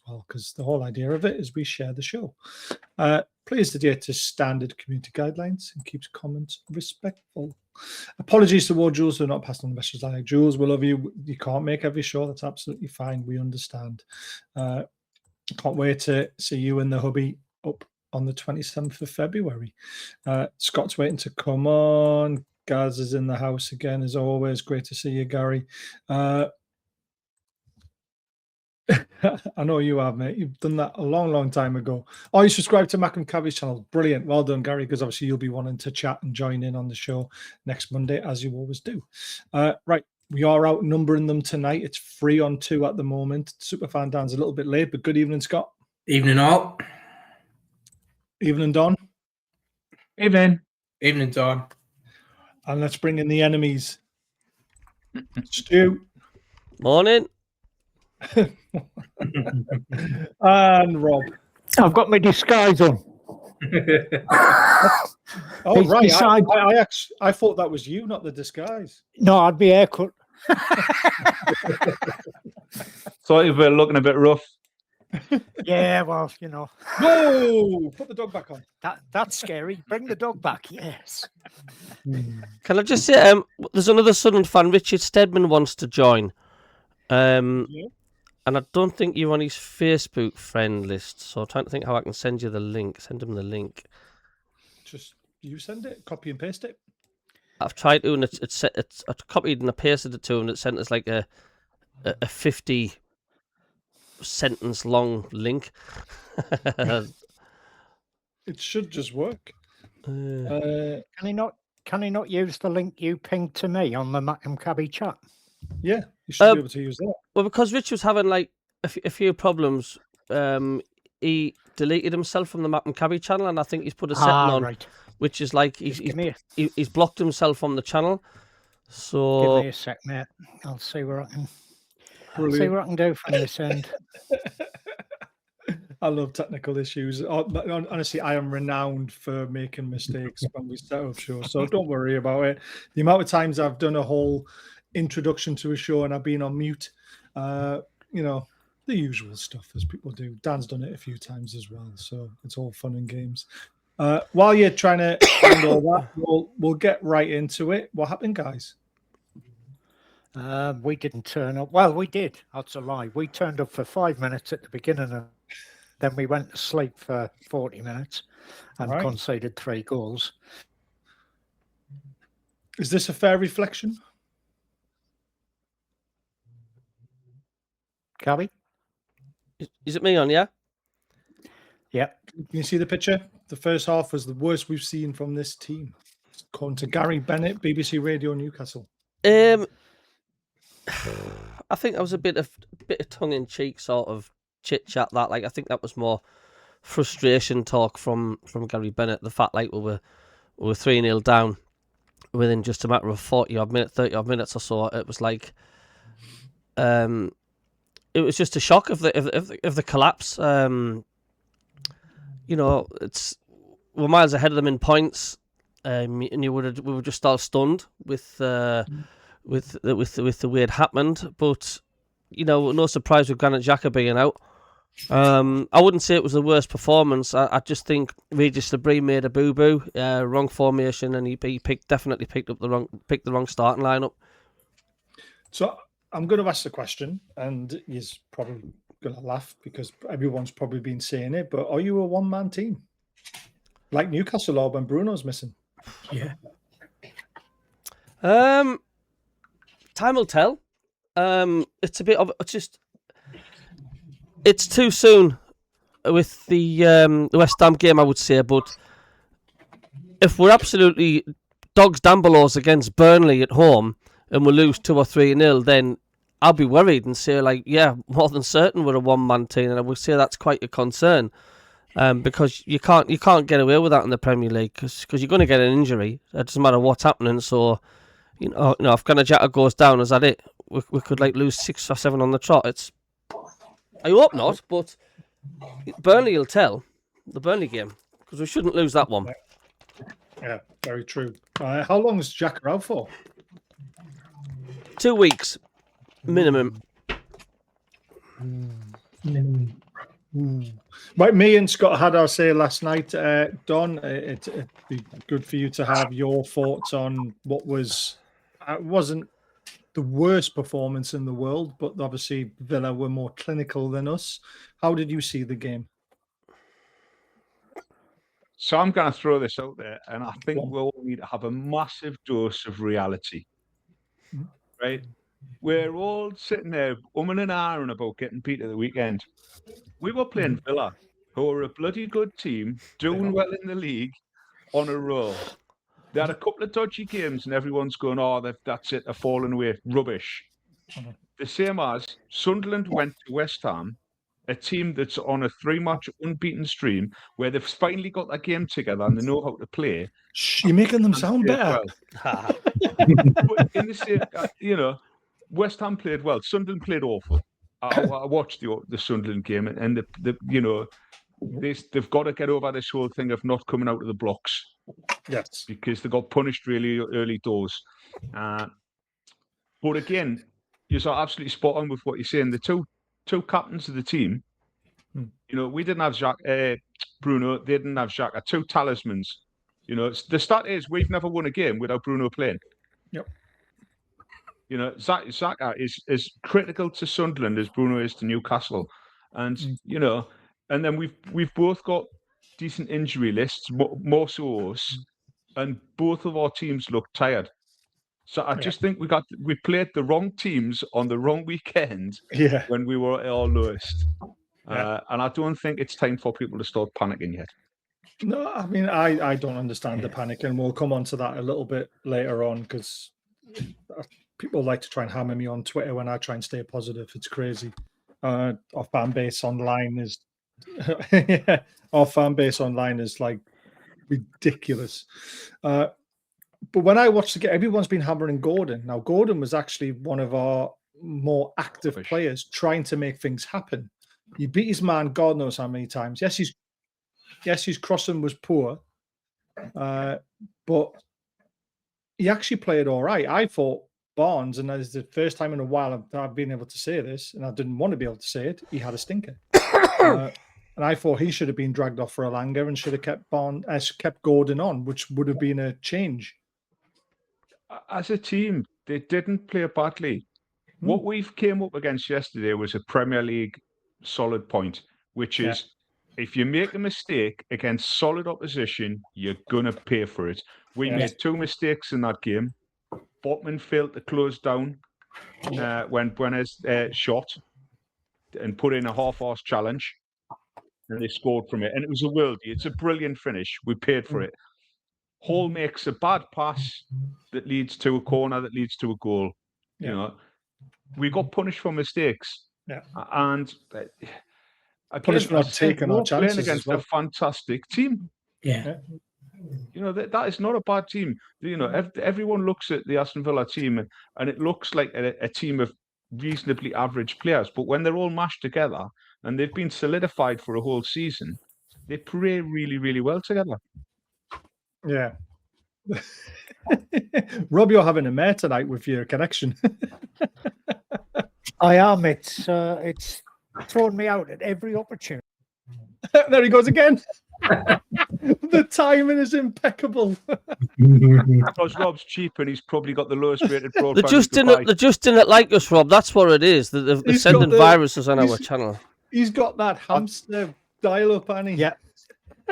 Well, because the whole idea of it is we share the show. Please adhere to standard community guidelines and keeps comments respectful. Apologies to all Jules who are not passing on the message like Jules, we love you. You can't make every show. That's absolutely fine. We understand. Can't wait to see you in the hubby up on the 27th of February. Scott's waiting to come on. Gaz is in the house again, as always. Great to see you, Gary. I know you have, mate. You've done that a long, long time ago. Oh, you subscribed to Mackem Cabbage channel. Brilliant. Well done, Gary, because obviously you'll be wanting to chat and join in on the show next Monday, as you always do. Right. We are outnumbering them tonight. It's 3-on-2 at the moment. Superfan Dan's a little bit late, but good evening, Scott. Evening, all. Evening, Don. Evening. Evening, Don. And let's bring in the enemies. Stu. Morning. And Rob. I've got my disguise on. Oh, He's right. beside- I thought that was you, not the disguise. No, I'd be haircut. So you were looking a bit rough. Yeah, well, you know. Whoa! Put the dog back on. That's scary. Bring the dog back, yes. Can I just say, there's another Sunderland fan, Richard Stedman, wants to join. Yeah. And I don't think you're on his Facebook friend list, so I'm trying to think how I can send you the link. Send him the link. Just you send it, copy and paste it. I've tried to, and it's I copied and I pasted it to him, and it sent us like a 50 sentence long link. It should just work. Can he not use the link you pinged to me on the Mackem Cabby chat? Yeah, you should be able to use that. Well, because Rich was having like a few problems, he deleted himself from the Mackem Cabby channel, and I think he's put a setting on, right. which is like he's blocked himself on the channel. So Give me a sec, mate. I'll see what I can do from this end. I love technical issues. Honestly, I am renowned for making mistakes when we set up shows, so don't worry about it. The amount of times I've done a whole introduction to a show and I've been on mute, you know, the usual stuff as people do. Dan's done it a few times as well, so it's all fun and games. While you're trying to find all that, we'll get right into it. What happened, guys? We didn't turn up. Well, we did. That's a lie. We turned up for 5 minutes at the beginning, and then we went to sleep for 40 minutes and conceded 3 goals. Is this a fair reflection? Cabby? is it me on? Yeah. Yeah. Can you see the picture? The first half was the worst we've seen from this team, according to Gary Bennett, BBC Radio Newcastle. I think that was a bit of tongue in cheek sort of chit chat. That I think that was more frustration talk from Gary Bennett. The fact we were 3-0 down within just a matter of 30 odd minutes or so. It was like it was just a shock of the collapse. You know, we're miles ahead of them in points, and we were just all stunned with the way it happened. But you know, no surprise with Granit Xhaka being out. I wouldn't say it was the worst performance. I just think Regis Labrie made a boo-boo, wrong formation, and he definitely picked the wrong starting lineup. So I'm going to ask the question, and he's probably going to laugh because everyone's probably been saying it. But are you a one-man team like Newcastle are when Bruno's missing? Yeah. Time will tell. It's a bit of it's too soon with the West Ham game, I would say. But if we're absolutely dogs Dambelos against Burnley at home and we lose 2 or 3-0, then I'll be worried and say, more than certain we're a one-man team, and I would say that's quite a concern. because you can't get away with that in the Premier League because you're going to get an injury. It doesn't matter what's happening. So, if Granit Xhaka goes down, is that it? We could lose 6 or 7 on the trot. I hope not, but Burnley will tell the Burnley game because we shouldn't lose that one. Yeah, very true. How long is Xhaka out for? 2 weeks minimum. Right, me and Scott had our say last night. Don, it'd be good for you to have your thoughts on what wasn't the worst performance in the world, but obviously Villa were more clinical than us. How did you see the game? So I'm going to throw this out there, and I think we all need to have a massive dose of reality, right? We're all sitting there umming and ahhing about getting beat at the weekend. We were playing Villa, who are a bloody good team, doing well in the league, on a roll. They had a couple of dodgy games, and everyone's going, that's it, they're falling away. Rubbish. The same as Sunderland went to West Ham, a team that's on a 3-match unbeaten stream, where they've finally got their game together and they know how to play. You're making them sound better. Well. But in the same, West Ham played well. Sunderland played awful. I watched the Sunderland game, and they've got to get over this whole thing of not coming out of the blocks. Yes, because they got punished really early doors. But again, you're absolutely spot on with what you're saying. The two captains of the team, we didn't have Bruno. They didn't have Xhaka. 2 talismans. The stat is we've never won a game without Bruno playing. Yep. Xhaka is as critical to Sunderland as Bruno is to Newcastle, and and then we've both got decent injury lists, more so us, and both of our teams look tired. So I just think we played the wrong teams on the wrong weekend when we were at our lowest. And I don't think it's time for people to start panicking yet. No, I mean, I don't understand the panic, and we'll come on to that a little bit later on because people like to try and hammer me on Twitter when I try and stay positive. It's crazy. Our fan base online is our fan base online is like ridiculous. But when I watched the game, everyone's been hammering Gordon. Now, Gordon was actually one of our more active players trying to make things happen. He beat his man God knows how many times. Yes, his crossing was poor, but he actually played all right. I thought Barnes, and that is the first time in a while I've been able to say this, and I didn't want to be able to say it, he had a stinker. And I thought he should have been dragged off for a Elanga and should have kept Gordon on, which would have been a change. As a team, they didn't play badly. What we've came up against yesterday was a Premier League solid point, which is if you make a mistake against solid opposition, you're going to pay for it. We made 2 mistakes in that game. Botman failed to close down when Buena's shot and put in a half-arse challenge, and they scored from it. And it was a worldie. It's a brilliant finish. We paid for it. Hall makes a bad pass that leads to a corner that leads to a goal. We got punished for mistakes. And again, for not taking our chances playing against a fantastic team. That is not a bad team. Everyone looks at the Aston Villa team and it looks like a team of reasonably average players. But when they're all mashed together and they've been solidified for a whole season, they play really, really well together. Yeah. Rob, you're having a mare tonight with your connection. I am. It's thrown me out at every opportunity. There he goes again. The timing is impeccable. Because Rob's cheap and he's probably got the lowest rated broadband. They just didn't like us, Rob. That's what it is. They're sending viruses on our channel. He's got that hamster dial-up, Annie. Yeah.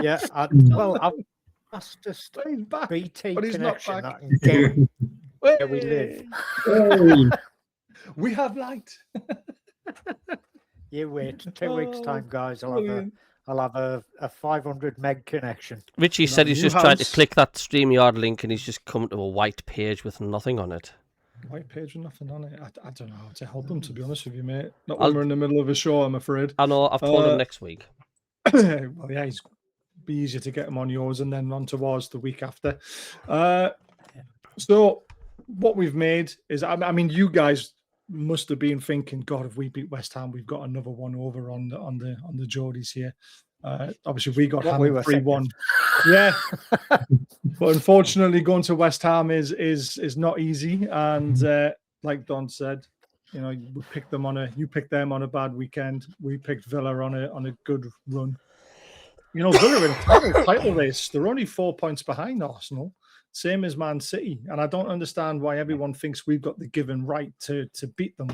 I've just BT but he's connection not back. that can get where we live. We have light. You wait 2 weeks' time, guys. I'll have a 500 meg connection. Richie said he's just tried to click that StreamYard link and he's just come to a white page with nothing on it. White page with nothing on it. I don't know how to help him, to be honest with you, mate. Not when we're in the middle of a show, I'm afraid. I know. I've told him next week. Well, yeah, it's be easier to get him on yours and then on to ours the week after. So what we've made is, I mean, you guys must have been thinking, God, if we beat West Ham, we've got another one over on the Geordies here. Obviously, we got hammered 3-1. Yeah, but unfortunately, going to West Ham is not easy. And like Don said, we picked them you picked them on a bad weekend. We picked Villa on a good run. Villa in title race. They're only 4 points behind Arsenal, same as Man City. And I don't understand why everyone thinks we've got the given right to beat them.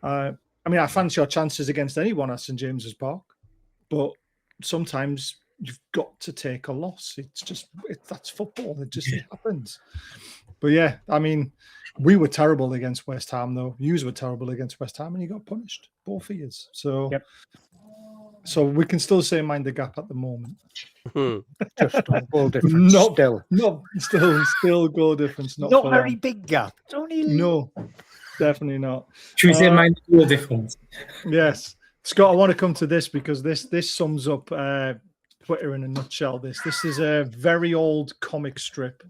I mean, I fancy our chances against anyone at St James's Park, but sometimes you've got to take a loss. That's football. It happens. But yeah, I mean, we were terrible against West Ham, though. Yous were terrible against West Ham, and you got punished, both of yous. So. Yep. So we can still say mind the gap at the moment. Just goal difference. Still goal difference. Not very big gap. It's only no, definitely not. Should we say mind the goal difference? Yes, Scott. I want to come to this because this sums up Twitter in a nutshell. This is a very old comic strip,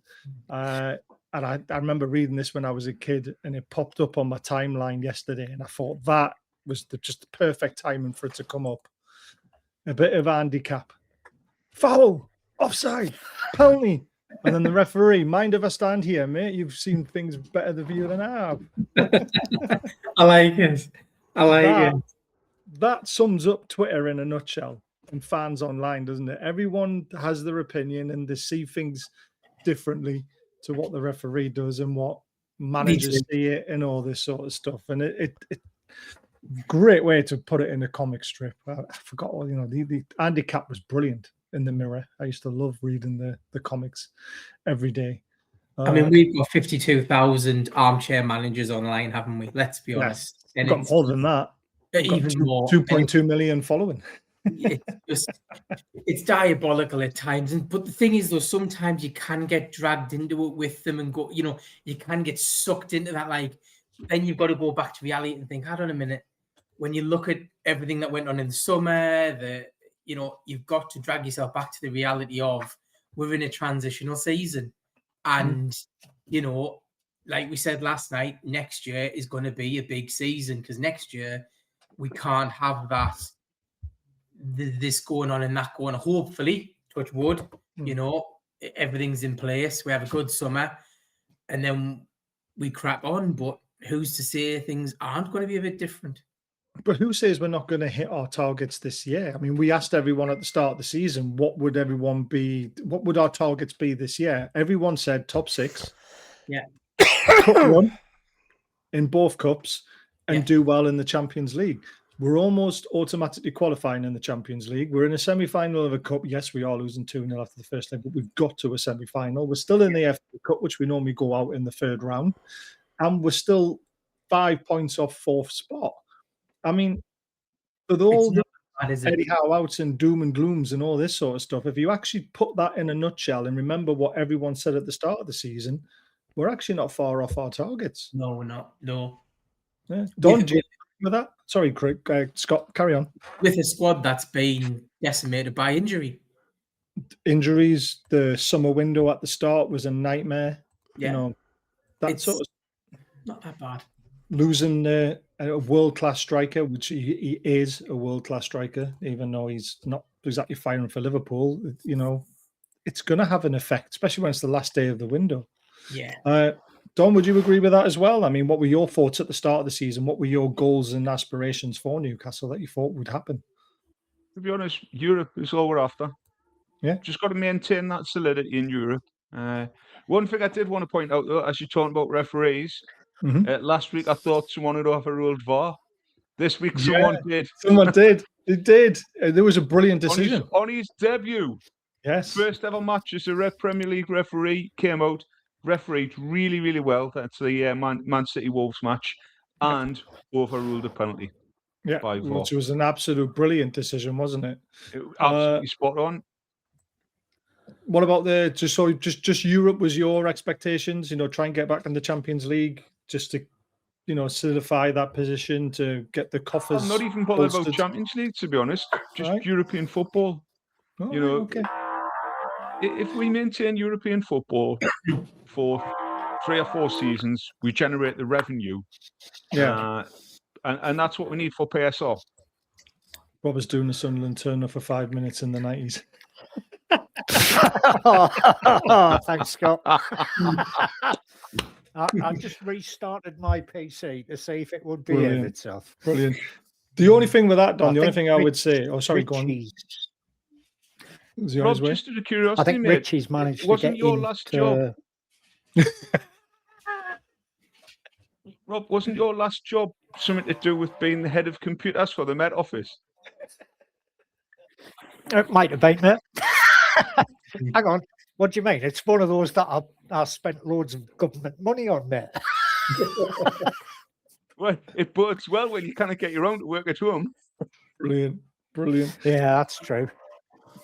and I remember reading this when I was a kid, and it popped up on my timeline yesterday, and I thought that was just the perfect timing for it to come up. A bit of handicap. Foul, offside, penalty. And then the referee, mind if I stand here, mate? You've seen things better than you than I have. I like it. That sums up Twitter in a nutshell and fans online, doesn't it? Everyone has their opinion and they see things differently to what the referee does and what managers see it and all this sort of stuff. And it great way to put it in a comic strip. I forgot, the handicap was brilliant in the Mirror. I used to love reading the comics every day. I mean, we've got 52,000 armchair managers online, haven't we? Let's be honest. And got more than that. Even more. 2.2 million following. It's diabolical at times. But the thing is, though, sometimes you can get dragged into it with them and go, you can get sucked into that. Then you've got to go back to reality and think, hold on a minute. When you look at everything that went on in the summer, you've got to drag yourself back to the reality of we're in a transitional season. And, like we said last night, next year is going to be a big season because next year we can't have this going on and that going on. Hopefully, touch wood, everything's in place. We have a good summer and then we crack on. But who's to say things aren't going to be a bit different? But who says we're not going to hit our targets this year? I mean, we asked everyone at the start of the season, what would our targets be this year? Everyone said top 6. Yeah. Cup run in both cups and do well in the Champions League. We're almost automatically qualifying in the Champions League. We're in a semi-final of a cup. Yes, we are losing 2-0 after the first leg, but we've got to a semi-final. We're still in the FA Cup, which we normally go out in the third round. And we're still 5 points off 4th spot. I mean, with all the Eddie Howe outs and doom and glooms and all this sort of stuff, if you actually put that in a nutshell and remember what everyone said at the start of the season, we're actually not far off our targets. No, we're not. No. Yeah. Don, do you agree with that? Sorry, Craig, Scott, carry on. With a squad that's been decimated by injuries, the summer window at the start was a nightmare. Yeah. That sort of not that bad. Losing a world-class striker, which he is a world-class striker, even though he's not exactly firing for Liverpool, it's going to have an effect, especially when it's the last day of the window. Yeah. Don, would you agree with that as well? I mean, what were your thoughts at the start of the season? What were your goals and aspirations for Newcastle that you thought would happen? To be honest, Europe is all we're after. Yeah. Just got to maintain that solidity in Europe. One thing I did want to point out, though, as you're talking about referees, last week I thought someone had overruled VAR. This week someone did. Someone did. They did. There was a brilliant decision. On his debut. Yes. First ever match as a Premier League referee, came out, refereed really, really well. That's the Man City Wolves match, and overruled a penalty. Yeah, which was an absolute brilliant decision, wasn't it? Absolutely spot on. What about just Europe was your expectations? Try and get back in the Champions League just to, solidify that position to get the coffers. I'm not even bothered about bolstered? Champions League, to be honest. Just Right. European football. Oh, okay. If we maintain European football for 3 or 4 seasons, we generate the revenue. Yeah. And that's what we need for PSR. Rob was doing the Sunderland turner for 5 minutes in the 90s. Thanks, Scott. I just restarted my PC to see if it would behave itself. Brilliant. The only thing with that, Don, the only thing I would say... Oh, sorry, go on. Rob, just out of curiosity, I think mate, Richie's managed to get your last job? Rob, wasn't your last job something to do with being the head of computers for the Met Office? It might have been, mate. Hang on. What do you mean? It's one of those that I spent loads of government money on, mate. Well, it bodes well when you kind of get your own to work at home. Brilliant. Yeah, that's true.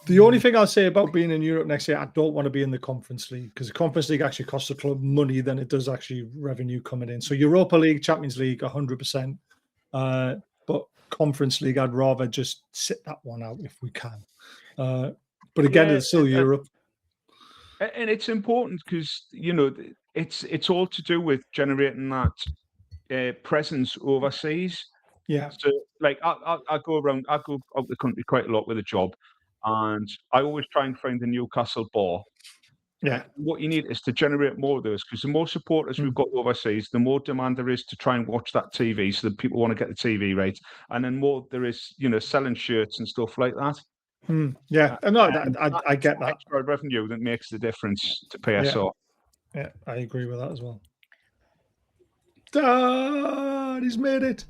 The only thing I'll say about being in Europe next year, I don't want to be in the Conference League because the Conference League actually costs the club money than it does actually revenue coming in. So Europa League, Champions League, 100%. But Conference League, I'd rather just sit that one out if we can. But again, it's still Europe. And it's important because, it's all to do with generating that presence overseas. Yeah. So, like, I go out the country quite a lot with a job, and I always try and find the Newcastle bar. Yeah. What you need is to generate more of those, because the more supporters we've got overseas, the more demand there is to try and watch that TV, so that people want to get the TV right, and then more there is, selling shirts and stuff like that. Yeah, no, I get that. Extra revenue that makes the difference to PSR. Yeah, I agree with that as well. Dan, he's made it.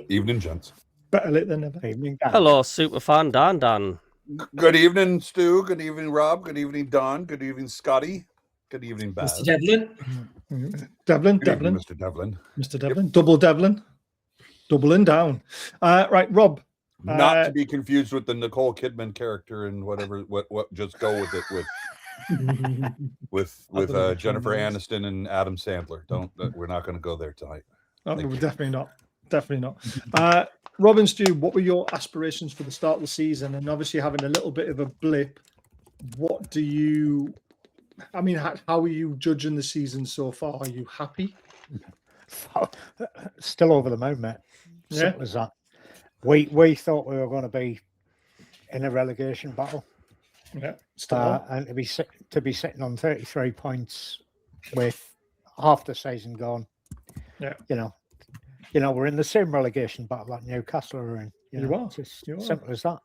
Evening, gents. Better late than never. Evening, Dan. Hello, superfan Dan. Good evening, Stu. Good evening, Rob. Good evening, Don. Good evening, Scotty. Good evening, Baz. Mr. Devlin. Devlin. Mr. Devlin. Mr. Devlin. Yep. Double Devlin. Doubling down. Right, Rob. Not to be confused with the Nicole Kidman character and whatever. What? Just go with it with Jennifer Aniston and Adam Sandler. We're not going to go there tonight. Oh, no, definitely not. Definitely not. Rob and Stu, what were your aspirations for the start of the season? And obviously having a little bit of a blip, how are you judging the season so far? Are you happy? Still over the moon, mate. Simple as that. We thought we were going to be in a relegation battle. Yeah. And to be sitting on 33 points with half the season gone. Yeah. We're in the same relegation battle that Newcastle are in. You are. It's as simple as that.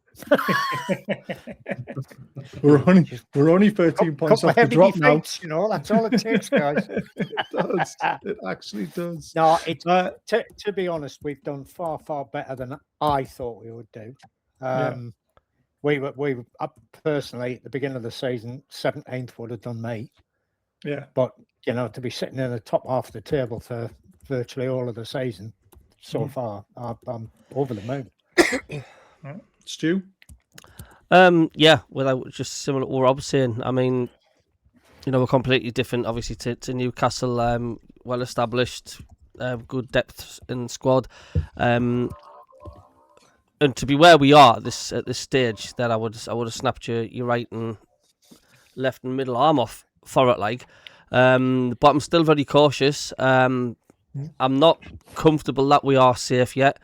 we're only 13 points off the drop now. That's all it takes, guys. It does. It actually does. No, to be honest, we've done far, far better than I thought we would do. We were personally at the beginning of the season, 17th would have done me. Yeah. But to be sitting in the top half of the table for virtually all of the season so far, I'm over the moon. Stu? Without just similar to what Rob's saying. I mean, we're completely different, obviously, to Newcastle. Well established, good depth in the squad, and to be where we are at this stage, that I would have snapped your right and left and middle arm off for it, but I'm still very cautious. I'm not comfortable that we are safe yet.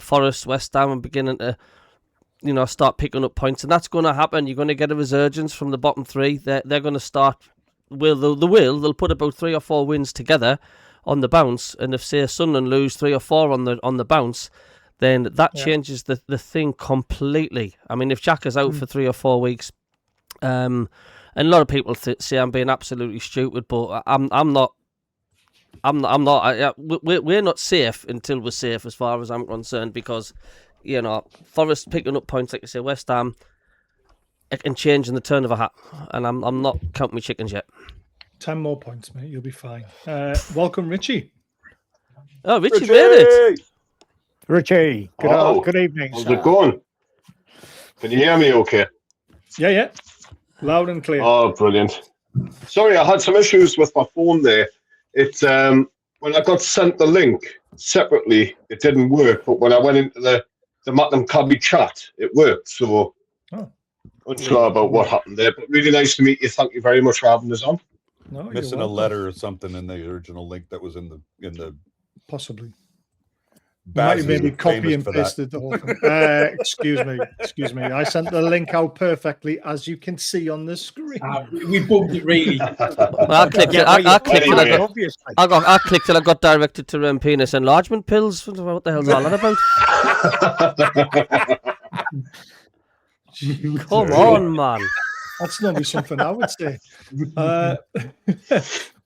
Forest, West Ham are beginning to, start picking up points, and that's going to happen. You're going to get a resurgence from the bottom three. They're going to start. They'll put about 3 or 4 wins together on the bounce, and if say Sunderland lose 3 or 4 on the bounce, then that changes the thing completely. I mean, if Jack is out for 3 or 4 weeks, and a lot of people say I'm being absolutely stupid, but I'm not. We're not safe until we're safe, as far as I'm concerned, because Forest picking up points, like you say, West Ham, and changing the turn of a hat, and I'm not counting my chickens yet. 10 more points, mate. You'll be fine. Welcome, Richie. Oh, Richie made it. Richie, good evening. How's it going? Can you hear me okay? Yeah. Loud and clear. Oh, brilliant. Sorry, I had some issues with my phone there. It's when I got sent the link separately, it didn't work. But when I went into the Mackem Cabby chat, it worked. So unsure about what happened there. But really nice to meet you. Thank you very much for having us on. No, Missing a letter or something in the original link that was in the possibly. Baz Might maybe is copy famous and for that. pasted the whole thing. Excuse me. I sent the link out perfectly, as you can see on the screen. We bugged it really. I clicked it. I clicked it. I clicked it. I got directed to penis enlargement pills. What the hell's all that about? Come on, man. That's normally something I would say.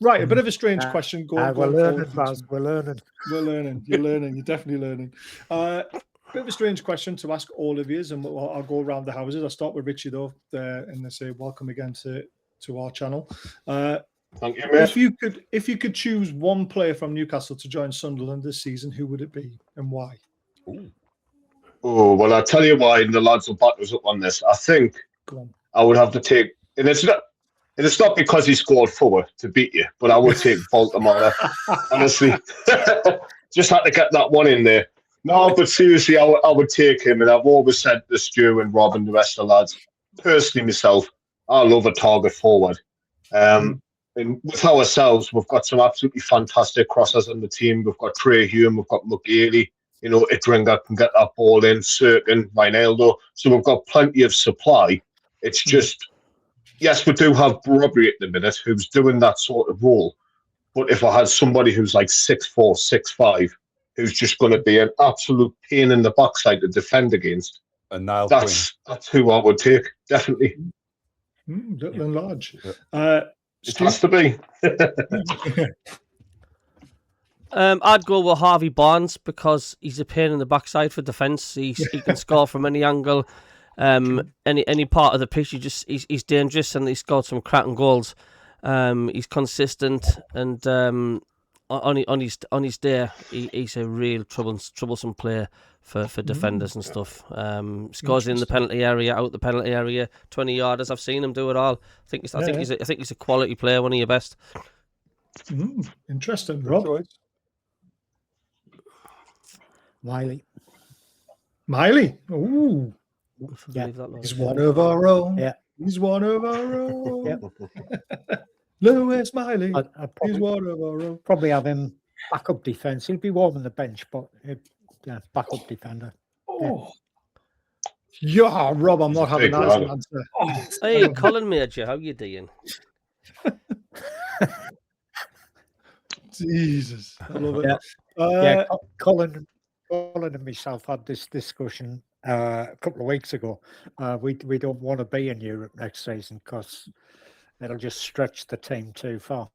Right, a bit of a strange question. We're learning, Baz. We're learning. We're learning. You're learning. You're definitely learning. Bit of a strange question to ask all of you, and I'll go around the houses. I'll start with Richie though, and they say welcome again to our channel. Thank you, mate. If you could choose one player from Newcastle to join Sunderland this season, who would it be and why? Oh well, I'll tell you why, and the lads will back us up on this. I think I would have to take, and it's not because he scored 4 to beat you, but I would take Baltimore. Honestly, just had to get that one in there. No, but seriously, I would take him, and I've always said to Stu and Rob and the rest of the lads, personally myself, I love a target forward. And with ourselves, we've got some absolutely fantastic crossers on the team. We've got Trey Hume, we've got McGeary, Itringer can get that ball in, Sirkin, Wijnaldum. So we've got plenty of supply. It's just, yes, we do have Robbery at the minute who's doing that sort of role. But if I had somebody who's like 6'4", 6'5", who's just going to be an absolute pain in the backside to defend against, that's who I would take, definitely. Little and large. It has to be. I'd go with Harvey Barnes because he's a pain in the backside for defence. He can score from any angle, any part of the pitch. He's dangerous, and he's scored some cracking goals. He's consistent, and on his day, he's a real troublesome player for defenders and stuff. Scores in the penalty area, out the penalty area, 20-yarders. I've seen him do it all. I think he's a quality player, one of your best. Interesting, Rob. Miley. Ooh. Yeah. He's one of our own. Yeah. He's one of our own. Yeah. Lewis Miley. He's one of our own. Probably have him backup defence. He'll be warm on the bench, but backup defender. Yeah, Rob, I'm not having that as an answer. Hey, Colin Major, how you doing? Jesus, I love it. Colin and myself had this discussion a couple of weeks ago. We don't want to be in Europe next season because it'll just stretch the team too far.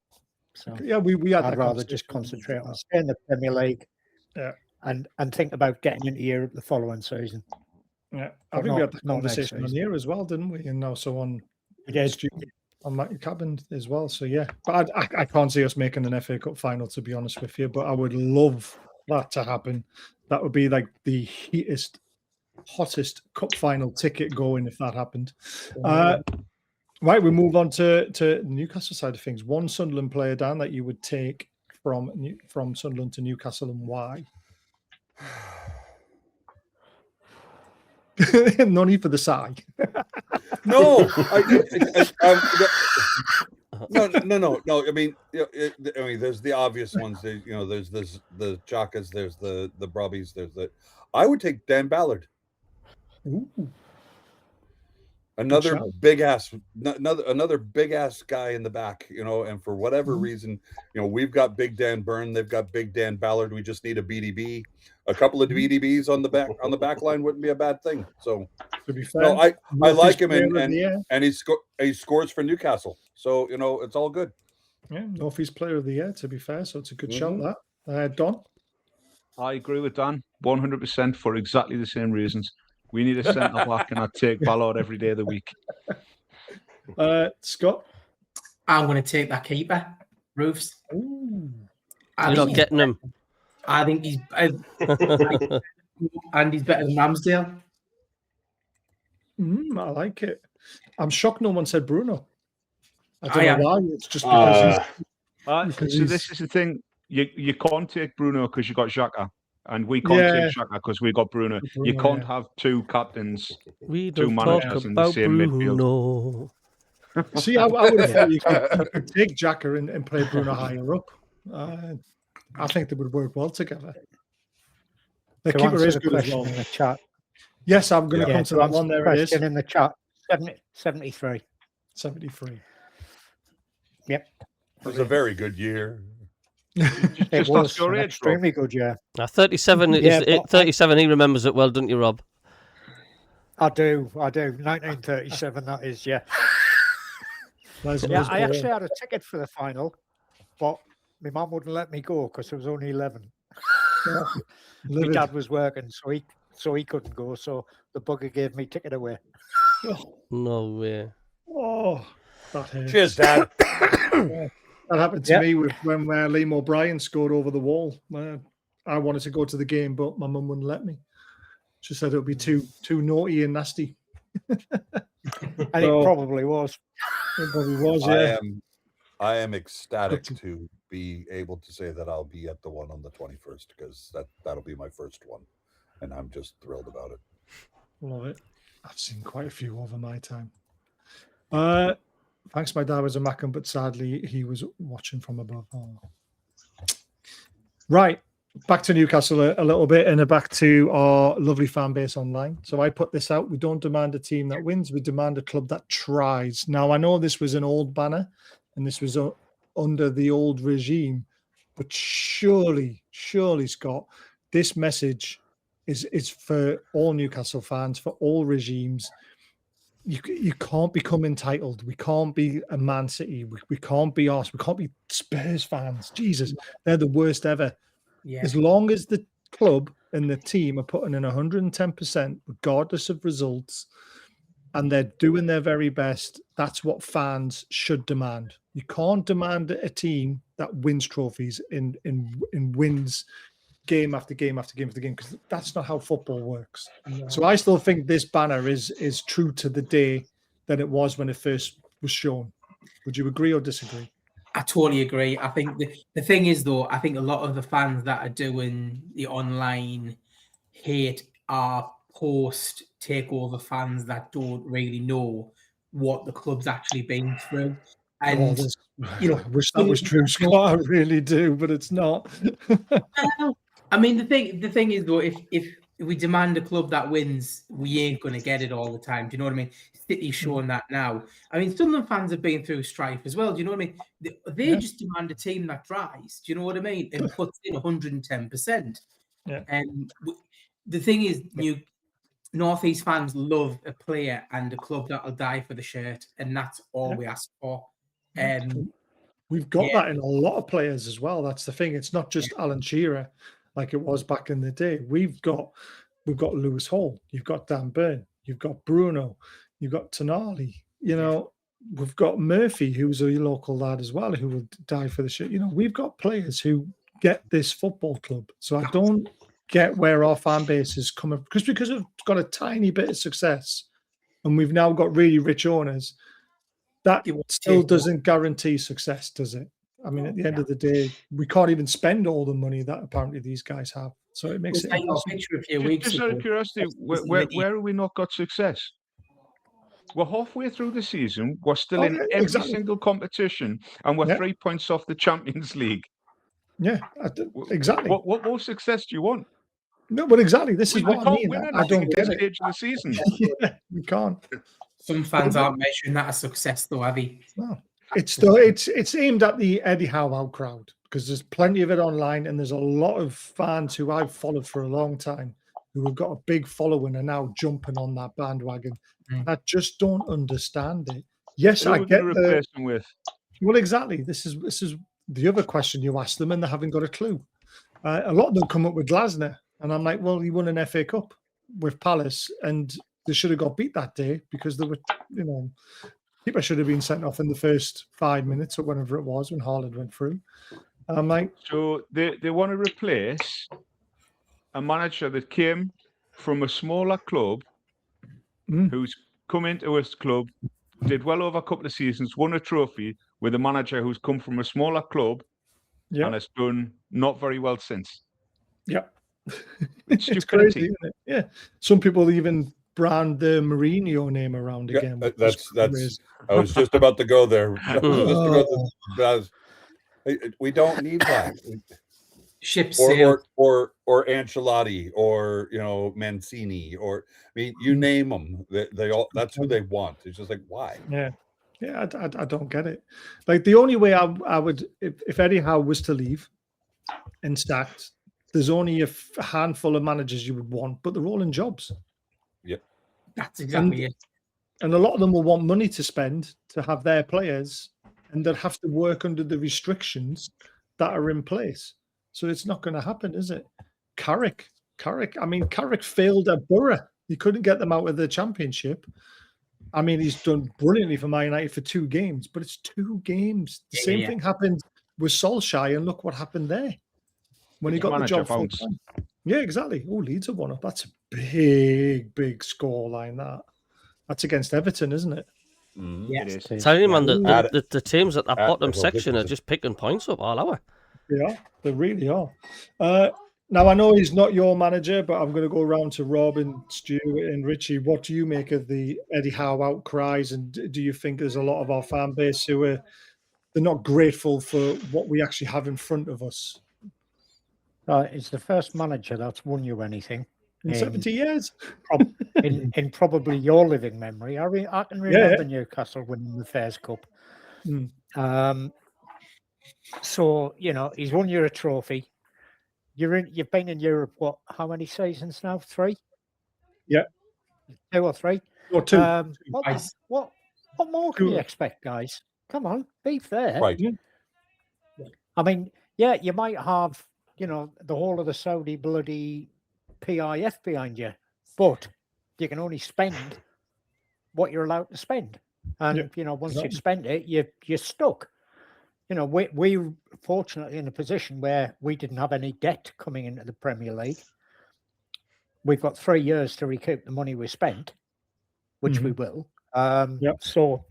So yeah, we had I'd rather just concentrate on staying in the Premier League. Yeah, and think about getting into Europe the following season. Yeah, I think we had that conversation on here as well, didn't we? And also on Matthew Cabin as well. So yeah, but I can't see us making an FA Cup final, to be honest with you. But I would love that to happen. That would be like the hottest cup final ticket going if that happened. Right, we move on to the Newcastle side of things. One Sunderland player, Dan, that you would take from Sunderland to Newcastle, and why? No need for the sigh. No, no. I mean, there's the obvious ones. There's the Chakas, there's the Brobbies, I would take Dan Ballard. Ooh. Another big ass guy in the back, and for whatever reason, we've got Big Dan Byrne, they've got Big Dan Ballard. We just need a BDB. A couple of BDBs on the back line wouldn't be a bad thing. So, to be fair, no, I like him, and he scores for Newcastle. So it's all good. Yeah, Northeast Player of the Year. To be fair, so it's a good shout. That Don. I agree with Dan 100% for exactly the same reasons. We need a centre back, and I'd take Ballard every day of the week. Scott? I'm going to take that keeper, Roofs. Ooh. You're not getting him. I think he's and he's better than Ramsdale. I like it. I'm shocked no one said Bruno. I don't know why. It's just because so this is the thing. you can't take Bruno because you got Xhaka, and we can't take Xhaka because we got Bruno. You can't have two captains, We two don't talk managers in the about same midfield. Bruno. See, I would have thought you could take Xhaka and play Bruno higher up. I think they would work well together. The To keeper answer is the good as question well. in the chat. Yes, I'm going to come to that answer one. the There it is. question in the chat. 73. 73. Yep. It was a very good year. It Just was ask your an age, Rob. extremely good year. 37 Yeah, is 37. He remembers it well, doesn't you, Rob? I do. 1937, that is, yeah. Yeah, I actually had a ticket for the final, but my mum wouldn't let me go because I was only 11. My dad was working, so he couldn't go. So the bugger gave me ticket away. No way. Oh, that hurts. Cheers, Dad. That happened to me when Liam O'Brien scored over the wall. I wanted to go to the game, but my mum wouldn't let me. She said it would be too naughty and nasty. And it probably was. It probably was, yeah. I am ecstatic to be able to say that I'll be at the one on the 21st because that'll be my first one, and I'm just thrilled about it. Love it. I've seen quite a few over my time. Thanks, my dad was a Mackem, but sadly he was watching from above. Oh. Right, back to Newcastle a little bit, and back to our lovely fan base online. So I put this out: we don't demand a team that wins; we demand a club that tries. Now I know this was an old banner, and this was under the old regime, but surely, Scott, this message is for all Newcastle fans, for all regimes. You can't become entitled. We can't be a Man City. We can't be us. We can't be Spurs fans. Jesus, they're the worst ever. Yeah. As long as the club and the team are putting in 110%, regardless of results, and they're doing their very best, that's what fans should demand. You can't demand a team that wins trophies in wins game after game after game after game, because that's not how football works. No. So I still think this banner is true to the day that it was when it first was shown. Would you agree or disagree? I totally agree. I think the thing is, though, I think a lot of the fans that are doing the online hate are post takeover fans that don't really know what the club's actually been through. And I wish that was true, Scott. I really do, but it's not. I mean, the thing is, though, if we demand a club that wins, we ain't going to get it all the time. Do you know what I mean? City's showing that now. I mean, Sunderland fans have been through strife as well. Do you know what I mean? They just demand a team that tries. Do you know what I mean? And puts in 110%. Yeah. And the thing is, North East fans love a player and a club that'll die for the shirt, and that's all we ask for. We've got that in a lot of players as well. That's the thing. It's not just Alan Shearer like it was back in the day. We've got Lewis Hall. You've got Dan Burn. You've got Bruno. You've got Tonali. You know, we've got Murphy, who's a local lad as well, who will die for the shit. You know, we've got players who get this football club. So I don't get where our fan base is coming, because we've got a tiny bit of success and we've now got really rich owners. That still doesn't guarantee success, does it? I mean, at the end of the day, we can't even spend all the money that apparently these guys have. So it makes it impossible. Just out of curiosity, where have we not got success? We're halfway through the season. We're still in every single competition, and we're 3 points off the Champions League. Yeah, exactly. What more success do you want? No, but exactly. This is what I mean. I don't get it. Stage of the season. We can't. Some fans aren't measuring that as success, though, have they? No. It's aimed at the Eddie Howe crowd, because there's plenty of it online, and there's a lot of fans who I've followed for a long time who have got a big following and now jumping on that bandwagon. I just don't understand it. Yes, I get replace them with. Well, exactly. This is the other question you ask them, and they haven't got a clue. A lot of them come up with Glasner, and I'm like, well, he won an FA Cup with Palace, and they should have got beat that day because they were, you know, people should have been sent off in the first 5 minutes or whenever it was when Haaland went through. And I'm like, so they want to replace a manager that came from a smaller club, who's come into a club, did well over a couple of seasons, won a trophy, with a manager who's come from a smaller club, and has done not very well since. Yeah. It's It's stupidity. crazy, isn't it? Yeah. Some people even brand the Mourinho name around Yeah, again. that's. I was just about to go there. We don't need that. Ship sail. Or Ancelotti, or Mancini, or you name them. They all. That's who they want. It's just like, why? Yeah. Yeah, I don't get it. Like, the only way I would, if Eddie Howe was to leave and sacked, there's only a handful of managers you would want, but they're all in jobs. Yep. That's exactly it. And a lot of them will want money to spend to have their players, and they'll have to work under the restrictions that are in place. So it's not going to happen, is it? Carrick. I mean, Carrick failed at Borough. He couldn't get them out of the Championship. I mean, he's done brilliantly for Man United for 2 games, but it's 2 games. The same thing happened with Solskjaer, and look what happened there when he got the job full time. Yeah, exactly. Oh, Leeds have won up. That's a big score line. That's against Everton, isn't it? Yeah, it is. Tell you, man, the teams at that bottom section are just picking points up all hour. Yeah, they really are. Now, I know he's not your manager, but I'm going to go around to Rob and Stu and Richie. What do you make of the Eddie Howe outcries? And do you think there's a lot of our fan base who they're not grateful for what we actually have in front of us? It's the first manager that's won you anything in 70 years. in probably your living memory. I can remember Newcastle winning the Fairs Cup. So he's won you a trophy. You've been in Europe, what? How many seasons now? 3? Yeah. 2 or 3? Or 2. What more can you expect, guys? Come on, be fair. Right. I mean, yeah, you might have, the whole of the Saudi bloody PIF behind you, but you can only spend what you're allowed to spend. And, once you spend it, you're stuck. We're fortunately in a position where we didn't have any debt coming into the Premier League. We've got 3 years to recoup the money we spent, which we will. So,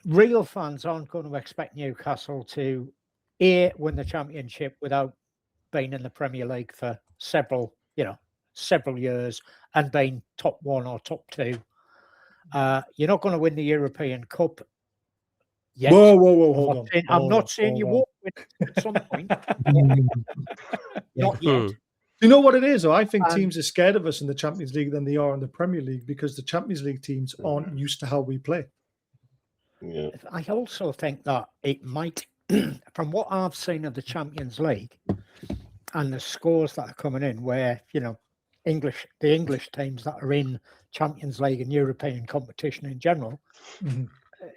real fans aren't going to expect Newcastle to win the Championship without being in the Premier League for several years and being top 1 or top 2. You're not going to win the European Cup yet. Whoa, hold on. I'm not saying you won't win at some point. Not yet. You know what it is? I think teams are scared of us in the Champions League than they are in the Premier League, because the Champions League teams aren't used to how we play. Yeah. I also think that it might, from what I've seen of the Champions League and the scores that are coming in, where the English teams that are in Champions League and European competition in general,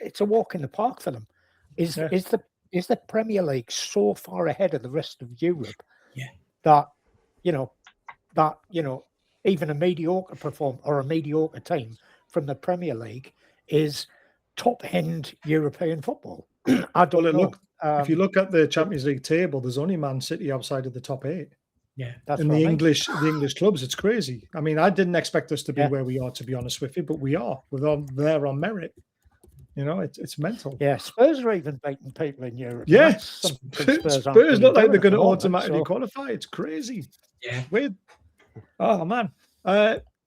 it's a walk in the park for them. Is the Premier League so far ahead of the rest of Europe that even a mediocre team from the Premier League is top end European football? I don't know. If you look at the Champions League table, there's only Man City outside of the top 8. Yeah, that's the English clubs. It's crazy. I mean, I didn't expect us to be where we are, to be honest with you, but we are. We're there on merit. It's mental. Yeah, Spurs are even beating people in Europe. Yeah, Spurs look like they're going to automatically qualify. It's crazy. Yeah, weird. Oh man,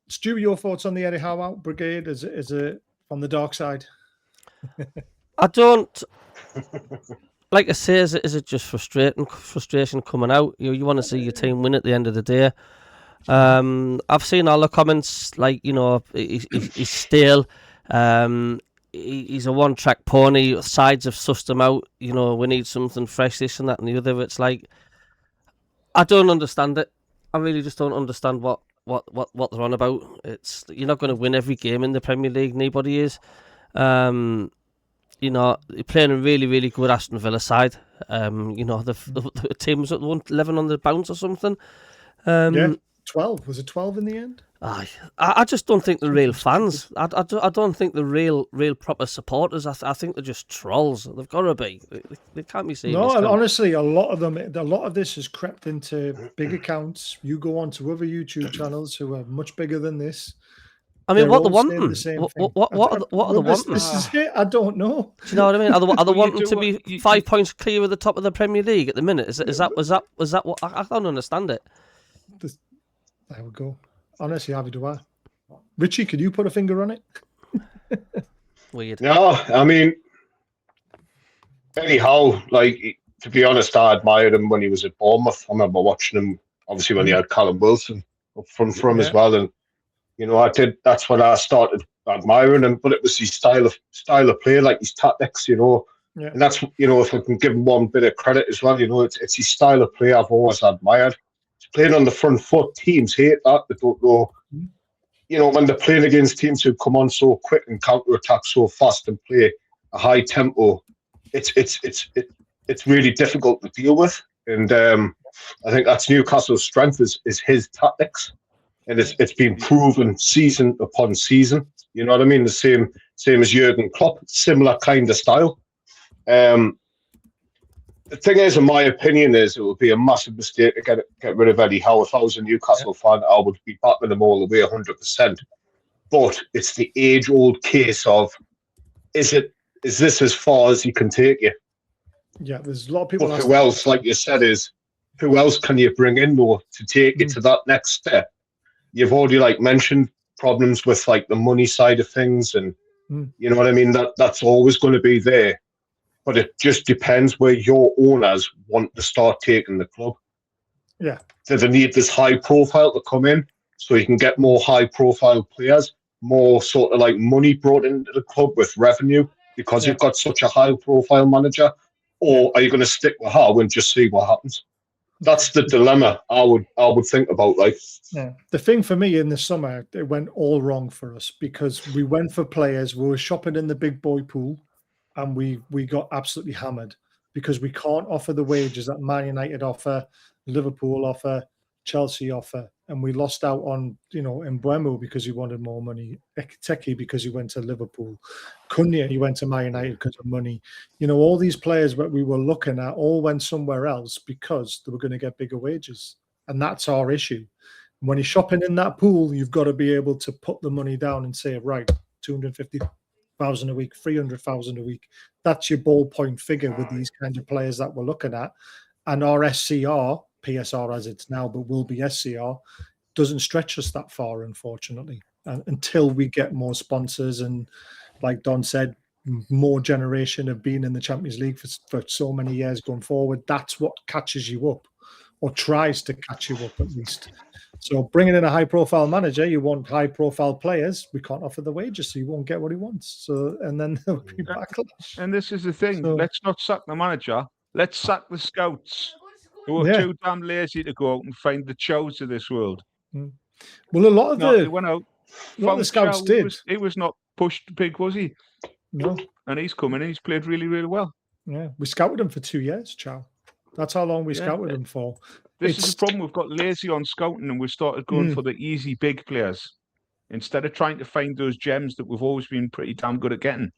Stu, your thoughts on the Eddie Howe out brigade? Is it on the dark side? I don't. Like I say, is it just frustration coming out? You want to see your team win at the end of the day. I've seen all the comments like, he's stale. He's a one-track pony. Sides have sussed him out. We need something fresh, this and that and the other. It's like, I don't understand it. I really just don't understand what they're on about. You're not going to win every game in the Premier League. Nobody is. You're playing a really, really good Aston Villa side. The team was at 11 on the bounce or something. 12. Was it 12 in the end? I just don't think they're real fans. I don't think they're real proper supporters. I think they're just trolls. They've got to be. They can't be seen. No, honestly, a lot of this has crept into big accounts. You go on to other YouTube channels who are much bigger than this. I mean, They're what they all saying wanting? the same What thing. are they wanting? This is it. I don't know. Do you know what I mean? Are they Well, you wanting do to what- be 5 points clear of the top of the Premier League at the minute? Is that what? I don't understand it. There we go. Honestly, how do I? Richie, could you put a finger on it? Weird. No, I mean, anyhow, like, to be honest, I admired him when he was at Bournemouth. I remember watching him, obviously, when he had Callum Wilson up front for him as well. And, you know, that's when I started admiring him. But it was his style of play, like his tactics, you know. Yeah. And that's, you know, if I can give him one bit of credit as well, you know, it's his style of play I've always admired. He's playing on the front foot. Teams hate that. They don't know. You know, when they're playing against teams who come on so quick and counter-attack so fast and play a high tempo, it's really difficult to deal with. And I think that's Newcastle's strength is his tactics, and it's been proven season upon season. You know what I mean? The same as Jurgen Klopp, similar kind of style. The thing is, in my opinion, is it would be a massive mistake to get rid of Eddie Howe. If I was a Newcastle fan, I would be backing them all the way 100%. But it's the age-old case of, is this as far as you can take you? Yeah, there's a lot of people. But who else, like you said, who else can you bring in though to take it to that next step? You've already mentioned problems with the money side of things, and you know what I mean. That's always going to be there. But it just depends where your owners want to start taking the club. Yeah. Do they need this high profile to come in so you can get more high profile players, more sort of money brought into the club with revenue because you've got such a high profile manager? Or are you going to stick with Howe and just see what happens? That's the dilemma I would think about. Yeah. The thing for me in the summer, it went all wrong for us because we went for players. We were shopping in the big boy pool. And we got absolutely hammered because we can't offer the wages that Man United offer, Liverpool offer, Chelsea offer, and we lost out on Mbeumo because he wanted more money, Ekiteke because he went to Liverpool, Cunha he went to Man United because of money. All these players that we were looking at all went somewhere else because they were going to get bigger wages, and that's our issue. When you're shopping in that pool, you've got to be able to put the money down and say, right, 250,000 a week, 300,000 a week. That's your ballpoint figure with these kind of players that we're looking at. And our SCR, PSR as it's now, but will be SCR, doesn't stretch us that far, unfortunately. And until we get more sponsors and, like Don said, more generation of being in the Champions League for so many years going forward, that's what catches you up or tries to catch you up at least. So bringing in a high-profile manager, you want high-profile players. We can't offer the wages, so you won't get what he wants. So, and then there'll be backlash. And this is the thing. So, let's not sack the manager. Let's sack the scouts who are too damn lazy to go out and find the chows of this world. Well, a lot of they went out. The scouts did. He was not pushed big, was he? No. And he's come in and he's played really, really well. Yeah, we scouted him for 2 years, Chow. That's how long we scouted him for. This is the problem. We've got lazy on scouting and we've started going for the easy big players instead of trying to find those gems that we've always been pretty damn good at getting.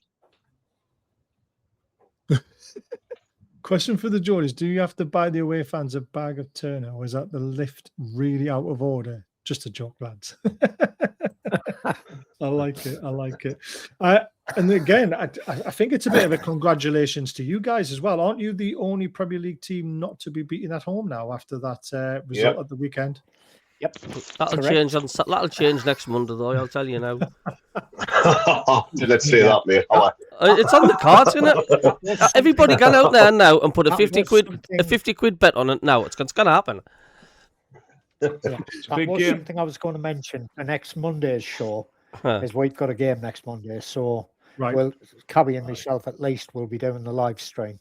Question for the Geordies. Do you have to buy the away fans a bag of tuna, or is that the lift really out of order? Just a joke, lads. I like it. And again, I think it's a bit of a congratulations to you guys as well. Aren't you the only Premier League team not to be beaten at home now after that result at the weekend? Yep. That'll change next Monday, though, I'll tell you now. Let's say that, mate. It's on the cards, isn't it? Everybody get out there now and put a 50 quid bet on it now. It's going to happen. Yeah, that was something I was going to mention. The next Monday's show is we've got a game next Monday, so well, Cabby and myself at least will be doing the live stream.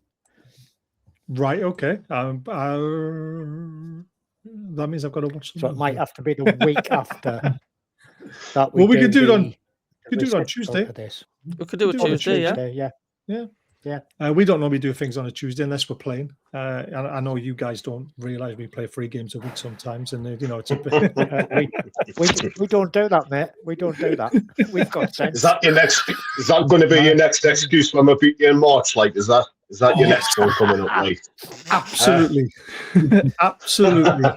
Right. Okay. That means I've got to watch. So it might have to be the week after. That we could do it on. We could do it on Tuesday. We could do it Tuesday. Yeah. We don't normally do things on a Tuesday unless we're playing. I know you guys don't realise we play 3 games a week sometimes, and it's a bit. we don't do that, mate. We don't do that. We've got sense. Is that going to be your next excuse when we beat you in March? Is that? Is that your next one coming up, Mike? Absolutely. Absolutely.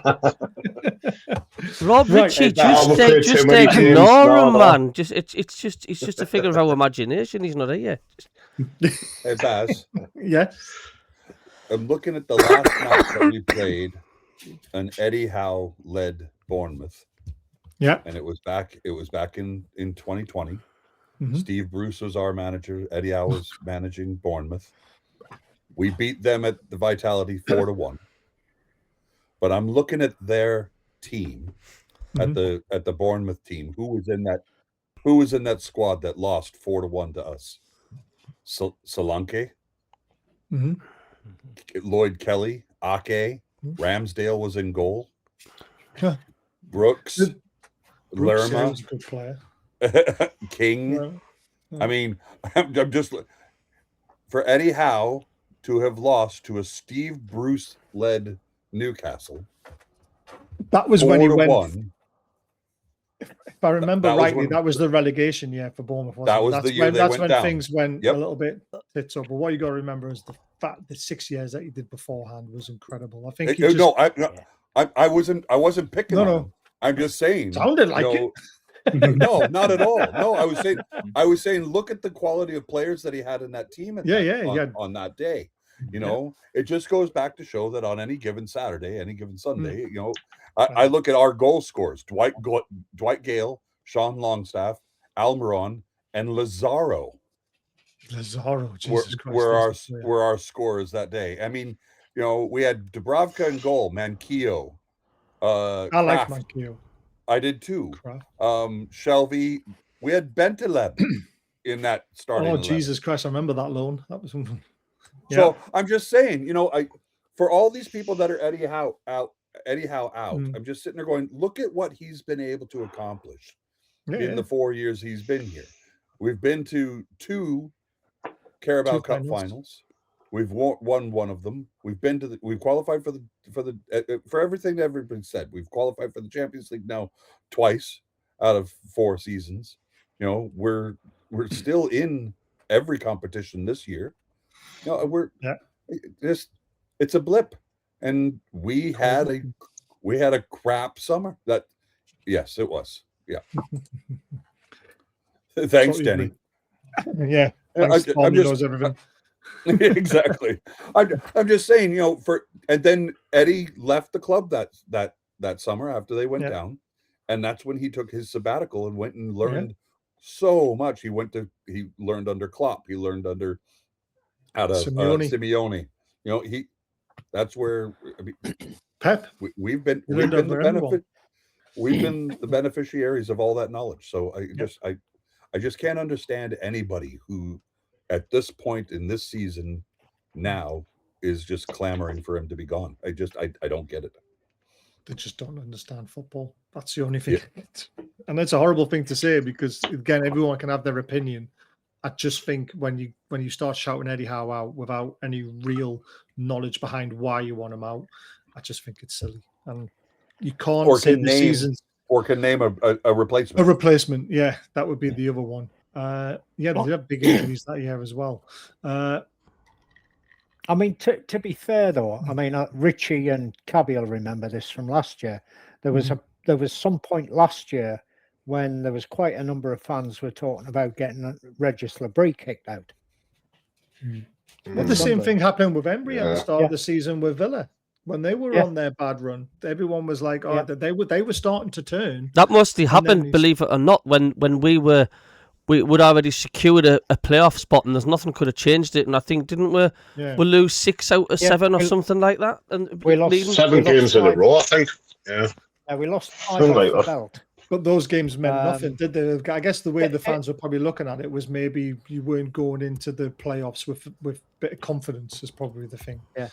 Rob Right. Ritchie, I've played just too many games ignore now, him, though. man. It's just a figure of our imagination. He's not here. Hey, Baz, Yeah. I'm looking at the last match that we played, an Eddie Howe led Bournemouth. Yeah. And it was back in 2020. Mhm. Steve Bruce was our manager. Eddie Howe was managing Bournemouth. We beat them at the Vitality 4-1. But I'm looking at their team, at the Bournemouth team. Who was in that squad that lost 4-1 to us? Solanke, Lloyd Kelly, Ake, Ramsdale was in goal. Huh. Brooks, Lerma, Lerma, was a good player. King. Yeah. I mean, I'm just for Eddie Howe to have lost to a Steve Bruce led Newcastle. That was when he went. 4-1. If I remember rightly, that was the relegation year for Bournemouth. That's the year when, down. Things went a little bit tits up. But what you got to remember is the 6 years that he did beforehand was incredible. I think. I wasn't picking on him. I'm just saying. Sounded like it. No, not at all. No, I was saying, look at the quality of players that he had in that team. On that day, it just goes back to show that on any given Saturday, any given Sunday, I look at our goal scorers: Dwight Gale, Sean Longstaff, Almiron, and Lazaro. Jesus Christ, were our scorers that day. I mean, we had Dubravka in goal, Manquillo. I like Manquillo. I did too. Shelby. We had Bentaleb in that starting. 11. Jesus Christ! I remember that loan. That was. So I'm just saying, for all these people that are Eddie Howe out. I'm just sitting there going, look at what he's been able to accomplish in the 4 years he's been here. We've been to 2 Carabao Cup finals. We've won one of them. We've qualified for everything that everybody said. We've qualified for the Champions League now twice out of 4 seasons. We're still in every competition this year. It's a blip, and we had a crap summer. Yes, it was. Yeah. Thanks, Denny. Yeah. I'm just everything. Exactly. I'm just saying, and then Eddie left the club that summer after they went down, and that's when he took his sabbatical and went and learned so much. He learned under Klopp. He learned under Simeone. That's where Pep. We've been the beneficiaries of all that knowledge. So I just can't understand anybody who, at this point in this season now, is just clamoring for him to be gone. I don't get it. They just don't understand football. That's the only thing. Yeah. And it's a horrible thing to say because, again, everyone can have their opinion. I just think when you start shouting Eddie Howe out without any real knowledge behind why you want him out, I just think it's silly. And you can't say the seasons. Or can name a replacement. A replacement, yeah. That would be the other one. They have big injuries that year as well. I mean, to be fair though, I mean, Richie and Cabby will remember this from last year. There was some point last year when there was quite a number of fans were talking about getting Regis Labrie kicked out. Well, the same thing happened with Embry at the start of the season with Villa. When they were on their bad run, everyone was like, they were starting to turn. That must have happened, believe it or not, when we would already secured a playoff spot, and there's nothing could have changed it. And I think didn't we lose 6 out of 7 or something like that? And we lost 7 games in a row, I think. Yeah, we lost 5 off the belt. But those games meant nothing, did they? I guess the way the fans were probably looking at it was maybe you weren't going into the playoffs with a bit of confidence is probably the thing. Yeah.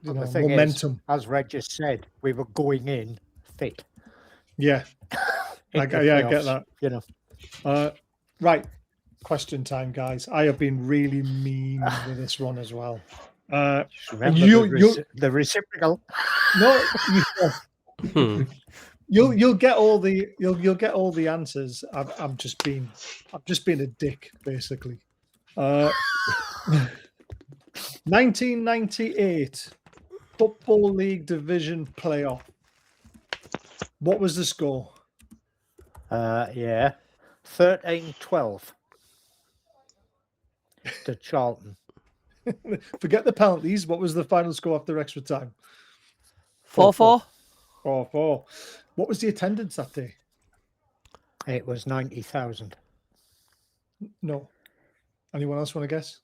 The thing momentum. Is, as Reg just said, we were going in thick. Yeah. I get that. Right. Question time, guys. I have been really mean with this one as well. The reciprocal. No. You'll get all the answers. I've just been a dick, basically. 1998 Football League Division Playoff. What was the score? 13-12 to Charlton. Forget the penalties. What was the final score after extra time? 4-4. 4-4. What was the attendance that day? It was 90,000. No. Anyone else want to guess?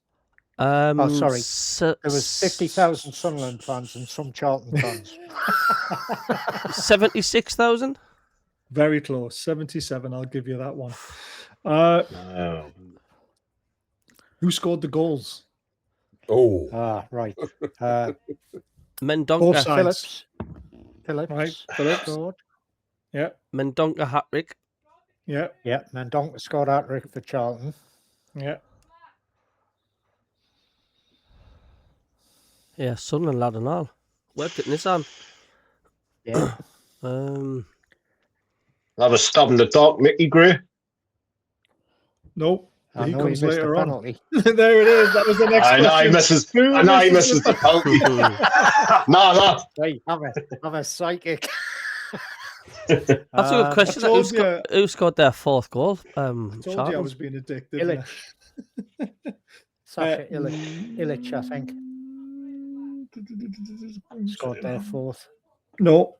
Sorry. There was 50,000 Sunderland fans and some Charlton fans. 76,000. Very close. 77. I'll give you that one. Who scored the goals? Oh, Right. Mendonca. Both sides. Phillips. Right. Phillips. Scored. Yeah. Mendonca hat-trick. Yeah. Yeah, Mendonca scored hat-trick for Charlton. Yeah. Yeah, Sunderland lad and all. Worked at Nissan. Yeah. That was stabbing the dark, Mickey Gray. Nope. I He know comes he missed later the on. penalty. There it is. That was the next I know he question. misses the penalty. No. Right, have a psychic. That's a good question. I told you. Who scored their fourth goal? I told you I Charlton. was being a dick, didn't I? Sasha Illich, I think, scored their fourth. No.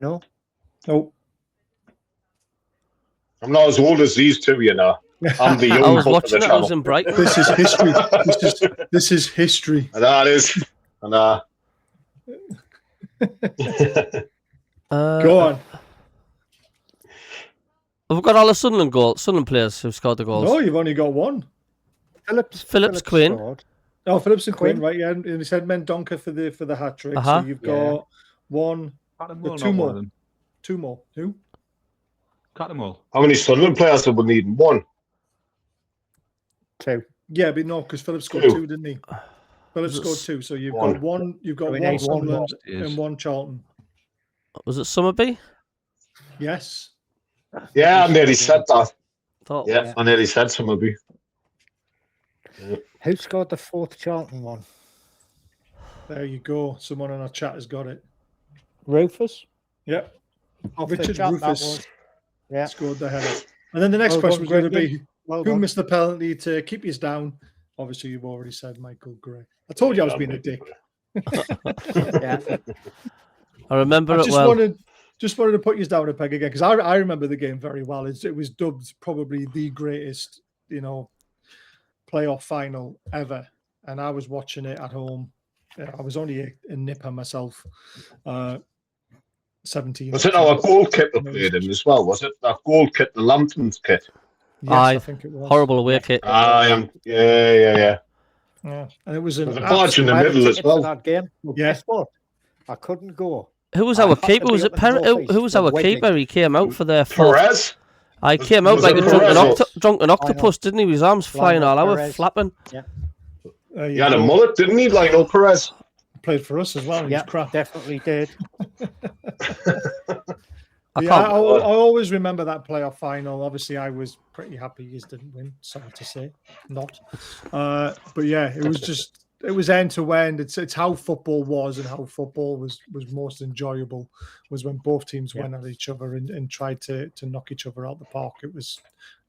No? Nope. I'm not as old as these two, you know. I'm the I young was buck of the watching it. I was channel. in Brighton. This is history. This is history. And that is. And Go on. Have we got all the Sunderland players who scored the goals? No, you've only got one. Phillips Quinn. Scored. Oh, Phillips and Quinn, right? Yeah, and he said Mendonca for the hat trick. Uh-huh. So you've got one, two more. Two more. Who? Cut them all. how many Sunderland players have we need? One. 2. Yeah, but no, because Phillips scored Two. 2, didn't he? Phillips scored 2, so you've One. got one. You've got We one need one more. Sunderland and one Charlton. Was it Summerby? Yes. Yeah, I nearly said that. Thought Yeah, I nearly said somebody. Who scored the fourth Charlton one? There you go. Someone in our chat has got it. Rufus? Yeah. Off the Richard chat, that Rufus was. Yeah. scored the header. And then the next Well question done, was going to Greggy. be Well who done. missed the penalty to keep you down? Obviously, you've already said Michael Gray. I told you I was being a dick. Yeah. I remember I it just well. wanted to put you down a peg again because I remember the game very well. It was dubbed probably the greatest, playoff final ever, and I was watching it at home. I was only a nipper myself. 17. Was it our gold kit that played in as well? Was it that gold kit, the Lambton's kit? Yes, I think it was Horrible away kit. I am. Yeah. Yeah, and it was an There's a badge in the I had a middle as ticket for well. That game. Well, Yeah. guess what? I couldn't go. Who was I our had to keeper? be Was up it in the Who northeast was for our Wednesday. keeper? He came out for their fourth. Perez? I came out Was like it a drunken, Perez? drunken octopus, didn't he? With his arms flying all out, Perez. flapping. He had a mullet, didn't he? Lionel Perez. Played for us as well. He Yeah, was crap. definitely did. I Yeah, can't. I always remember that playoff final. Obviously, I was pretty happy you didn't win. Sorry to say, not. But yeah, it was end to end. It's how football was, and how football was most enjoyable was when both teams went at each other and tried to knock each other out the park. It was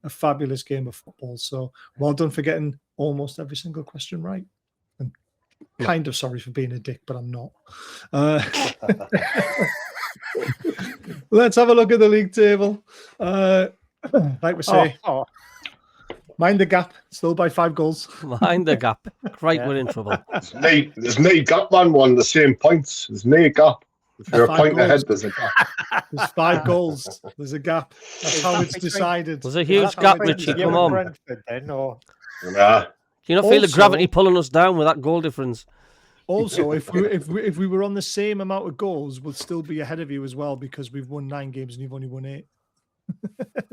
a fabulous game of football. So well done for getting almost every single question right. And kind of sorry for being a dick, but I'm not. Let's have a look at the league table. Like we say, mind the gap, still by 5 goals. Mind the gap. Right, we're in trouble. There's no gap, man. Won the same points. There's no gap. If you're a 5 point goals. ahead, there's a gap. There's 5 goals. There's a gap. That's how it's decided. There's a huge gap, Richie. Come on. Brentford, then, or... Nah. Do you not feel the Also- gravity pulling us down with that goal difference? Also, if we were on the same amount of goals, we'll still be ahead of you as well because we've won 9 games and you've only won 8.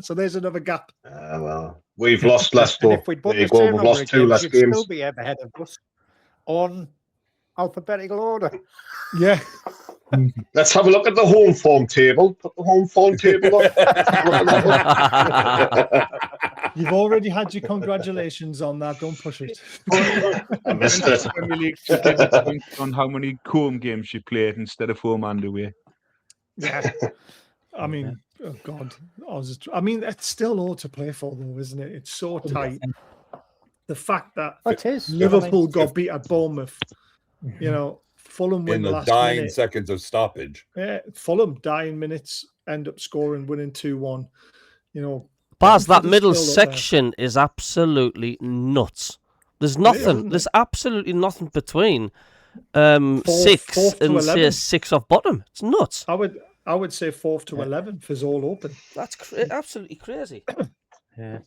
So there's another gap. Well, we've lost less, And though. if we'd won There you the go. same We've number lost of 2 games, less you'd games. still be ahead of us on alphabetical order. Yeah. Let's have a look at the home form table. Put the home form table up. You've already had your congratulations on that. Don't push it. I missed it. Premier League to give a point on how many home games she played instead of home and away. Yeah. I mean, oh God. I mean, it's still all to play for, though, isn't it? It's so tight. The fact that Liverpool got beat at Bournemouth, you know, Fulham win in the the last dying minute. seconds of stoppage. Yeah, Fulham dying minutes end up scoring, winning 2-1. You know, Baz, that middle section is absolutely nuts. There's nothing. There's absolutely nothing between 6 and say 6 off bottom. It's nuts. I would say 4th to 11th is all open. That's absolutely crazy. Yeah.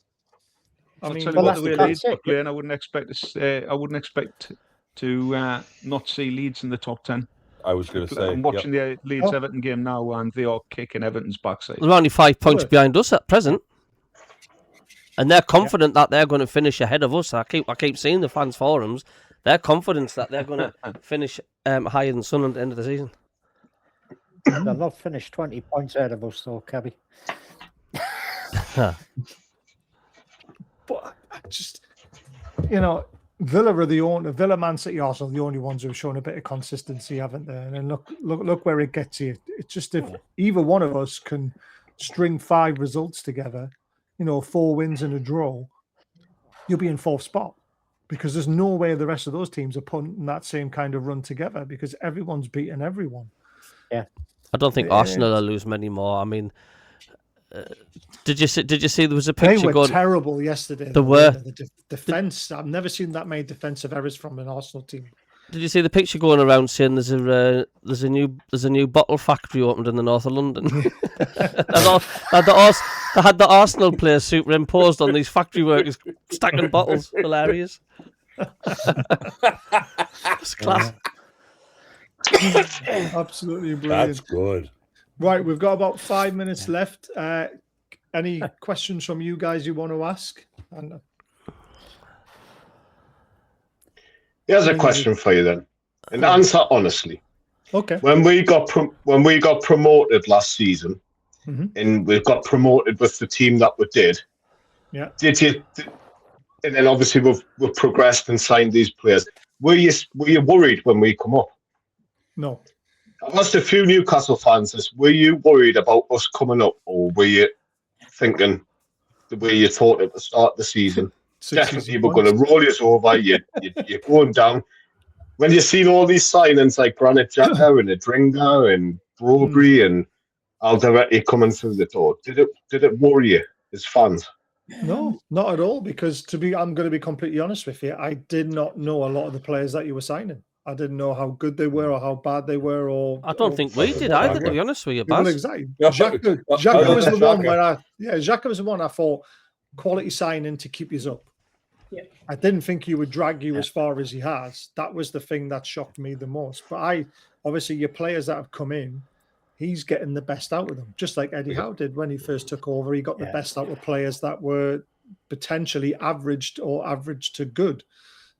I mean, the way Leeds are playing, I wouldn't expect to not see Leeds in the top 10. I was going to say, I'm watching the Leeds Everton game now, and they are kicking Everton's backside. They're only 5 points behind us at present, and they're confident that they're going to finish ahead of us. I keep seeing the fans' forums. They're confident that they're going to finish higher than Sunderland at the end of the season. They'll not finish 20 points ahead of us, though, Cabby. But I just, you know, Villa, Man City, Arsenal, the only ones who've shown a bit of consistency, haven't they? And then look where it gets you. It's just if either one of us can string 5 results together, you know, 4 wins and a draw, you'll be in 4th spot, because there's no way the rest of those teams are putting that same kind of run together, because everyone's beating everyone. Yeah, I don't think Arsenal will lose many more. I mean, did you see there was a picture? They were terrible yesterday. The defense. I've never seen that many defensive errors from an Arsenal team. Did you see the picture going around saying there's a new bottle factory opened in the north of London? They had the Arsenal players superimposed on these factory workers stacking bottles. Hilarious. It's class. Absolutely brilliant. That's good. Right, we've got about 5 minutes left. Any questions from you guys you want to ask? Here's a question for you then, and answer honestly. Okay. When we got promoted last season, and we got promoted with the team that we did, yeah. And then obviously we've progressed and signed these players. Were you worried when we come up? No. I asked a few Newcastle fans this. Were you worried about us coming up, or were you thinking the way you thought at the start of the season? Definitely, we're going to roll you over. You're going down. When you've seen all these signings like Granit Xhaka and Adringa and Brobery and Alderete coming through the door, did it worry you as fans? No, not at all. Because I'm going to be completely honest with you. I did not know a lot of the players that you were signing. I didn't know how good they were or how bad they were. I don't think we did either, to be honest with you, Baz. Well, exactly. Xhaka was the one where Xhaka was the one I thought quality signing to keep you up. Yeah. I didn't think he would drag you as far as he has. That was the thing that shocked me the most. But obviously your players that have come in, he's getting the best out of them, just like Eddie Howe did when he first took over. He got the best out of players that were potentially averaged or average to good.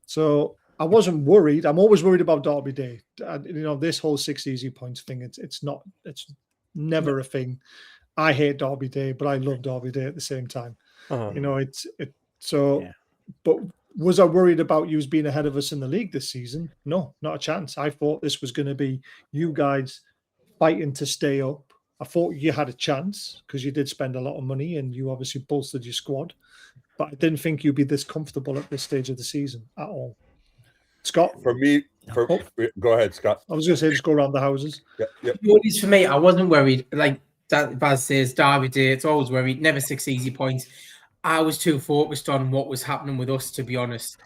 So I wasn't worried. I'm always worried about Derby Day. This whole 6 easy points thing, it's never a thing. I hate Derby Day, but I love Derby Day at the same time. But was I worried about you being ahead of us in the league this season? No, not a chance. I thought this was going to be you guys fighting to stay up. I thought you had a chance because you did spend a lot of money and you obviously bolstered your squad. But I didn't think you'd be this comfortable at this stage of the season at all. Scott? Go ahead, Scott. I was going to say, just go around the houses. Yep. For me, I wasn't worried. Like Baz says, Derby Day, it's always worried. Never 6 easy points. I was too focused on what was happening with us, to be honest.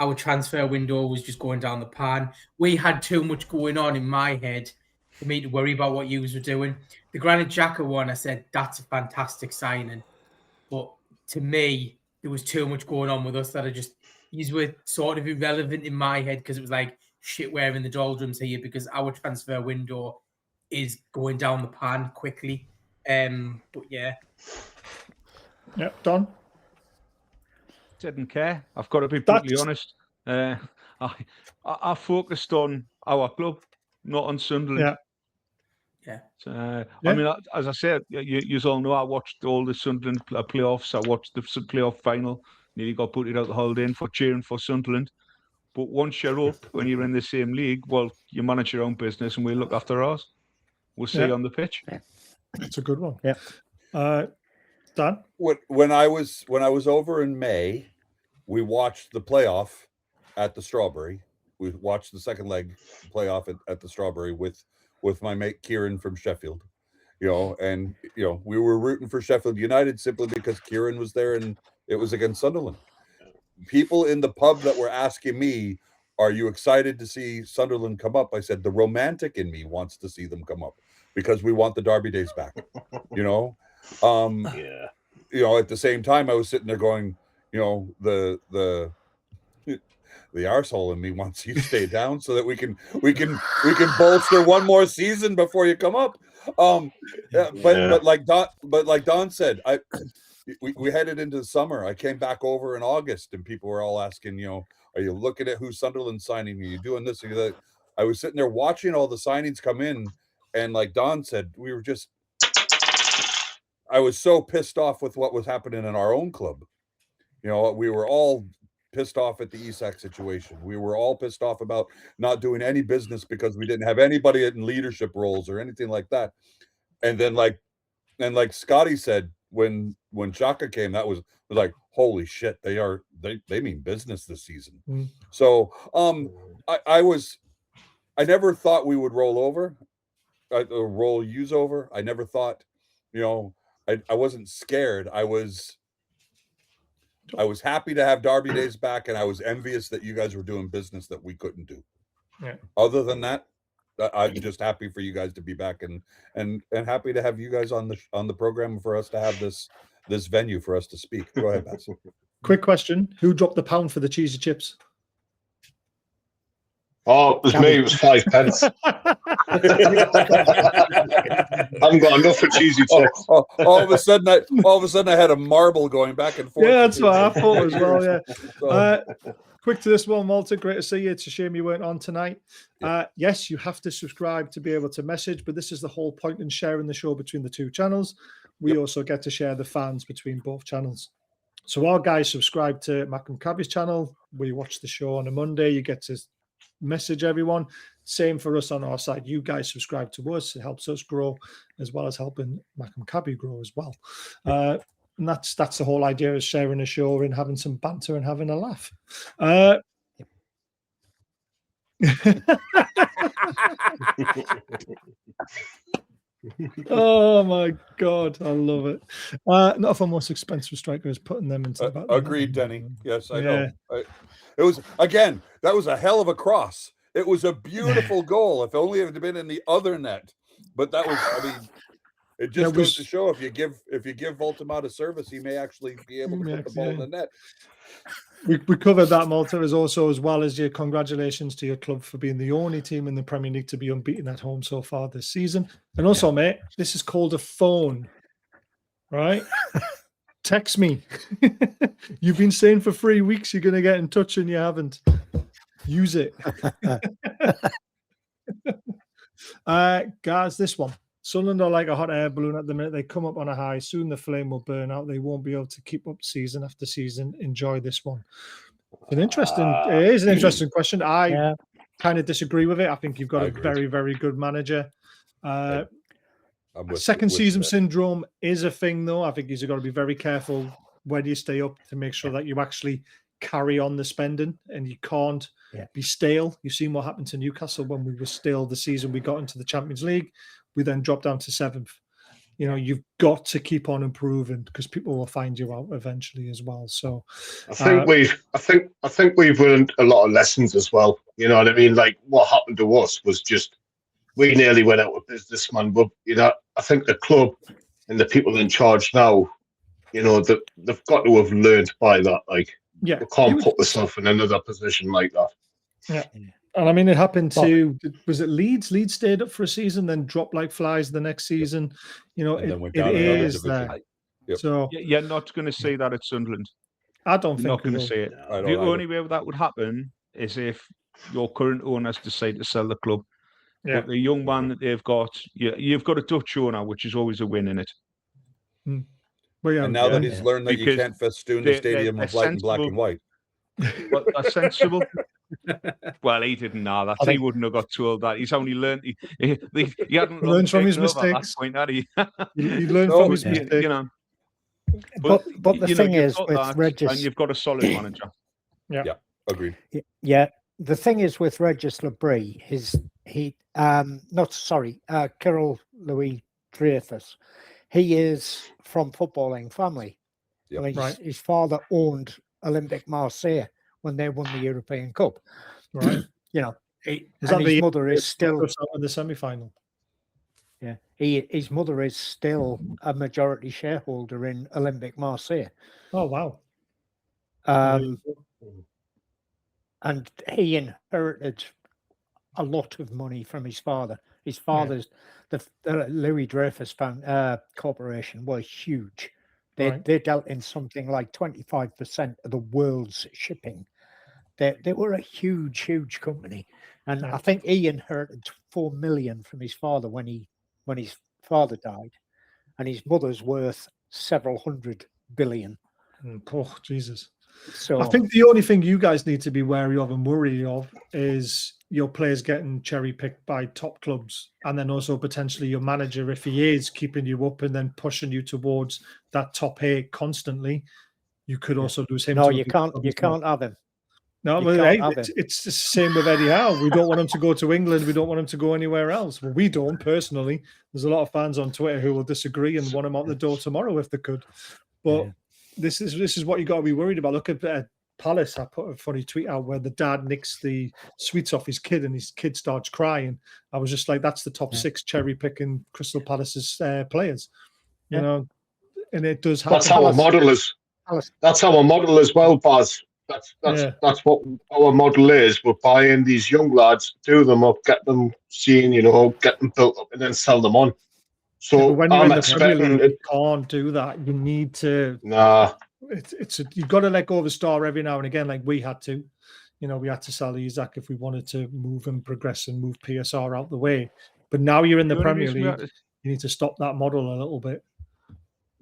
Our transfer window was just going down the pan. We had too much going on in my head for me to worry about what you were doing. The Granit Xhaka one, I said, that's a fantastic signing. But to me, there was too much going on with us that you were sort of irrelevant in my head because it was like, shit, we're in the doldrums here because our transfer window is going down the pan quickly. But yeah. Yep, Don? Didn't care. I've got to be brutally honest. I focused on our club. not on Sunderland. Yeah. I mean, as I said, you all know I watched all the Sunderland playoffs. I watched the playoff final. Nearly got put out the holiday in for cheering for Sunderland. But once you're up, when you're in the same league, well, you manage your own business and we look after ours. We'll see you on the pitch. It's a good one. Yeah. Dan? When I was over in May, we watched the playoff at the Strawberry. We watched the second leg playoff at the Strawberry with my mate Kieran from Sheffield. And we were rooting for Sheffield United simply because Kieran was there and it was against Sunderland. People in the pub that were asking me, "Are you excited to see Sunderland come up?" I said, the romantic in me wants to see them come up because we want the Derby days back. At the same time, I was sitting there going, the arsehole in me wants you to stay down so that we can bolster one more season before you come up. But like Don said, we headed into the summer. I came back over in August and people were all asking, are you looking at who Sunderland's signing? Are you doing this? Are you that? I was sitting there watching all the signings come in, and like Don said, I was so pissed off with what was happening in our own club. We were all pissed off at the Isak situation. We were all pissed off about not doing any business because we didn't have anybody in leadership roles or anything like that. And then like Scotty said, when Xhaka came, that was like, holy shit, they mean business this season. So I never thought we would roll over, roll yous over. I never thought, I wasn't scared. I was happy to have Derby days back, and I was envious that you guys were doing business that we couldn't do. Yeah. Other than that, I'm just happy for you guys to be back and happy to have you guys on the program for us to have this venue for us to speak. Go ahead, Bats. Quick question: who dropped the pound for the cheesy chips? Oh, it was me. It was 5 pence. I haven't got enough for cheesy chips. All of a sudden, I had a marble going back and forth. Yeah, that's what I thought as well. Yeah. Quick to this one, Walter. Great to see you. It's a shame you weren't on tonight. Yes, you have to subscribe to be able to message, but this is the whole point in sharing the show between the two channels. We also get to share the fans between both channels. So our guys subscribe to Mackem Cabby's channel. We watch the show on a Monday. You get to message everyone. Same for us on our side. You guys subscribe to us. It helps us grow as well as helping Mackem Cabby grow as well. And that's the whole idea of sharing a show and having some banter and having a laugh. Oh my God, I love it. Not if our most expensive striker is putting them into the back. Agreed, Denny. Yes, I know. It was, again, that was a hell of a cross. It was a beautiful goal. If only it had been in the other net. But that was, I mean, it just goes to show if you give Voltamata service, he may actually be able to put the ball in the net. We covered that, Malta, as well as your congratulations to your club for being the only team in the Premier League to be unbeaten at home so far this season. And also, mate, this is called a phone, right? Text me. You've been saying for 3 weeks you're going to get in touch and you haven't. Use it. Guys, this one. Sunderland are like a hot air balloon at the minute. They come up on a high. Soon the flame will burn out. They won't be able to keep up season after season. Enjoy this one. It is an interesting question. I kind of disagree with it. I think you've got a very, very good manager. Second season syndrome is a thing, though. I think you've got to be very careful when you stay up to make sure that you actually carry on the spending and you can't be stale. You've seen what happened to Newcastle when we were stale the season we got into the Champions League. We then dropped down to 7th. You know, you've got to keep on improving because people will find you out eventually as well. So I think we've learned a lot of lessons as well. You know what I mean? Like what happened to us was just we nearly went out of business, man. But you know, I think the club and the people in charge now, you know, they've got to have learned by that. Like, we can't put myself in another position like that. Yeah. And I mean, it happened to, was it Leeds? Leeds stayed up for a season, then dropped like flies the next season. You know, it is there. So you're not going to see that at Sunderland. I don't think you're not going to see it. The only way that would happen is if your current owners decide to sell the club. But the young man that they've got, you've got a Dutch owner, which is always a win in it. Well, And now that he's learned that you can't festoon the stadium with light and black and white. But that's sensible. Well, he didn't know that. He wouldn't have got told that. He's only learned. He hadn't learned from his taken over at mistakes. that point, had he? He learned from his mistakes. You know. But the thing is, with and you've got a solid manager. Yeah, agreed. Yeah, the thing is with Regis Labrie, Kirill Louis Dreyfus, he is from footballing family. Yep. I mean, his father owned Olympic Marseille when they won the European Cup. Right. You know, his mother is still in the semi-final. Yeah, his mother is still a majority shareholder in Olympic Marseille. Oh wow! And he inherited a lot of money from his father. His father's the Louis Dreyfus Corporation was huge. They dealt in something like 25% of the world's shipping. They were a huge company, and I think he inherited 4 million from his father when his father died, and his mother's worth several hundred billion. Oh Jesus! So I think the only thing you guys need to be wary of and worried of is your players getting cherry picked by top clubs, and then also potentially your manager, if he is keeping you up and then pushing you towards that top 8 constantly, you could also lose him. No, you can't have him. No, but it's the same with Eddie Howe. We don't want him to go to England. We don't want him to go anywhere else. Well, we don't personally. There's a lot of fans on Twitter who will disagree and want him out the door tomorrow if they could. But this is what you got to be worried about. Look at Palace. I put a funny tweet out where the dad nicks the sweets off his kid and his kid starts crying. I was just like, that's the top 6 cherry picking Crystal Palace's players. You know, and it does happen. That's how a model is. That's how a model as well, Baz. That's what our model is. We're buying these young lads, do them up, get them seen, get them built up, and then sell them on. So when you're in the Premier League, you can't do that. You need to. Nah. You've got to let go of a star every now and again, like we had to. We had to sell Isaac if we wanted to move and progress and move PSR out the way. But now you're in the Premier League, you need to stop that model a little bit.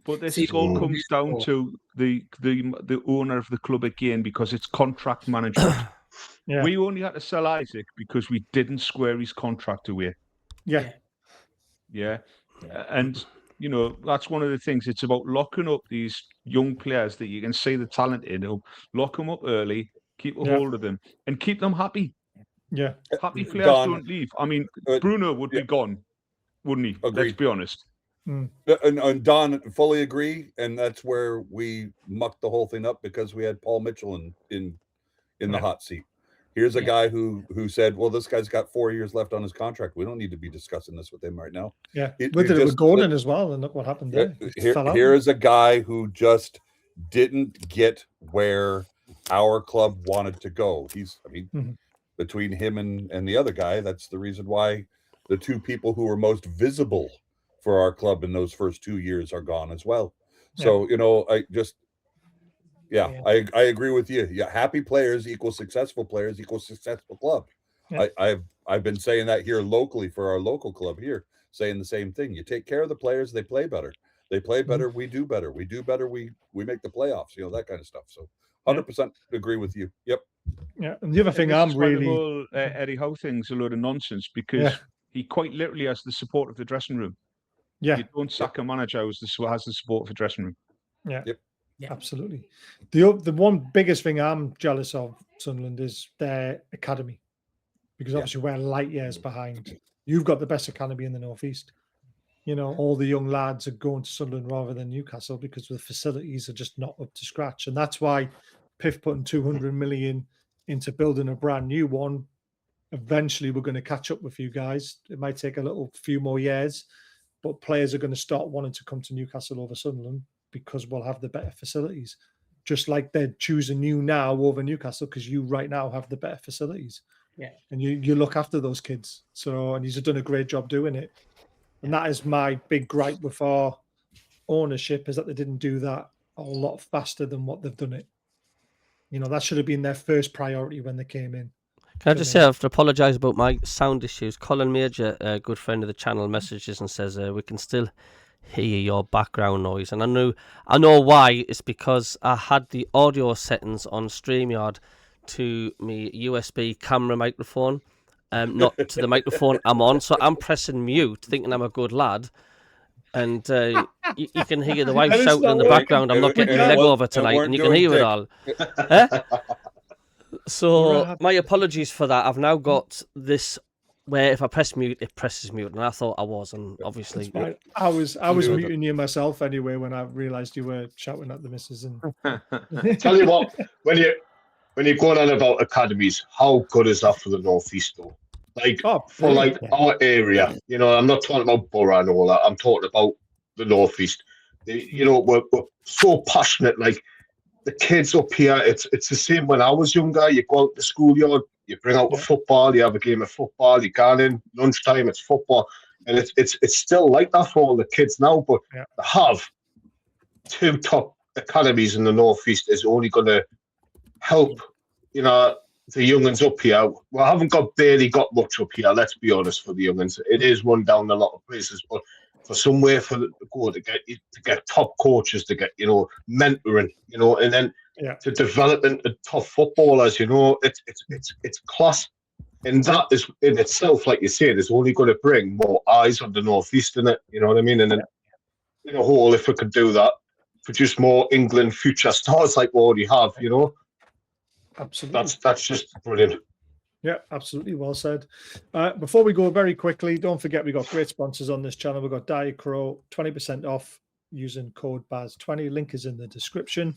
But this all comes down to the owner of the club again, because it's contract management. We only had to sell Isaac because we didn't square his contract away. Yeah. And that's one of the things. It's about locking up these young players that you can see the talent in. Lock them up early, keep a hold of them, and keep them happy. Yeah, happy players don't leave. I mean, Bruno would be gone, wouldn't he? Agreed. Let's be honest. And Don, fully agree, and that's where we mucked the whole thing up because we had Paul Mitchell in the hot seat. Here's a guy who said, "Well, this guy's got 4 years left on his contract. We don't need to be discussing this with him right now." Yeah, with Gordon as well, and look what happened there. Here is a guy who just didn't get where our club wanted to go. Between him and the other guy, that's the reason why the 2 people who were most visible for our club in those first 2 years are gone as well. So, I agree with you. Yeah. Happy players equals successful club. Yeah. I've been saying that here locally for our local club here, saying the same thing. You take care of the players, they play better. They play better. We do better. We do better. We make the playoffs, that kind of stuff. So 100% agree with you. Yep. Yeah. And the other thing I'm really... The whole Eddie Howe thing's a load of nonsense because he quite literally has the support of the dressing room. Yeah, you don't sack a manager who has the support of the dressing room. Yeah, absolutely. The one biggest thing I'm jealous of Sunderland is their academy, because obviously we're light years behind. You've got the best academy in the Northeast. All the young lads are going to Sunderland rather than Newcastle because the facilities are just not up to scratch, and that's why Piff putting 200 million into building a brand new one. Eventually, we're going to catch up with you guys. It might take a few more years. But players are going to start wanting to come to Newcastle over Sunderland because we'll have the better facilities. Just like they're choosing you now over Newcastle because you right now have the better facilities. Yeah. And you look after those kids. And he's done a great job doing it. And that is my big gripe with our ownership, is that they didn't do that a lot faster than what they've done it. That should have been their first priority when they came in. Can I just say I have to apologise about my sound issues. Colin Major, a good friend of the channel, messages and says we can still hear your background noise, and I know why. It's because I had the audio settings on StreamYard to my USB camera microphone, not to the microphone I'm on. So I'm pressing mute, thinking I'm a good lad, and you can hear the wife shouting in the background, "I'm not getting my leg over tonight," and you can hear it all. So my apologies for that. I've now got this where if I press mute, it presses mute, and I thought I was, and obviously I was muting you myself anyway when I realised you were shouting at the missus. And tell you what, when you're going on about academies, how good is that for the Northeast though? Like for like our area, you know, I'm not talking about Borough and all that. I'm talking about the Northeast. You know, we're so passionate. Like the kids up here, it's the same when I was younger. You go out the schoolyard, you bring out the football, you have a game of football, you go in, lunchtime, it's football. And it's still like that for all the kids now, but to have 2 top academies in the Northeast is only going to help, you know, the young'uns up here. Well, I haven't barely got much up here, let's be honest, for the young'uns. It is run down a lot of places, but for somewhere to get top coaches, to get, you know, mentoring, you know, and then to develop into top footballers, you know, it's class. And that is in itself, like you said, is only going to bring more eyes on the Northeast, in it. You know what I mean? And then in a whole, if we could do that, produce more England future stars like we already have, you know. Absolutely. That's just brilliant. Yeah, absolutely. Well said. Before we go very quickly, don't forget we've got great sponsors on this channel. We've got Diet Crow, 20% off using code BAZ20. Link is in the description.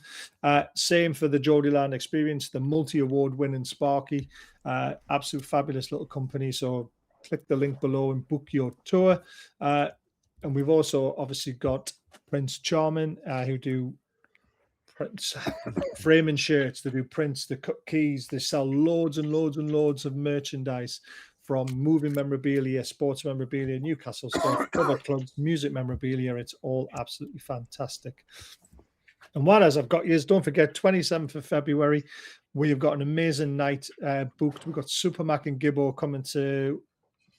Same for the Geordieland experience, the multi-award winning Sparky. Absolute fabulous little company. So click the link below and book your tour. And we've also obviously got Prince Charming, who do framing shirts, they do prints, they cut keys, they sell loads and loads and loads of merchandise, from moving memorabilia, sports memorabilia, Newcastle stuff, other clubs, music memorabilia. It's all absolutely fantastic. And while as I've got you, don't forget 27th of February, we've got an amazing night booked. We've got Super Mac and Gibbo coming to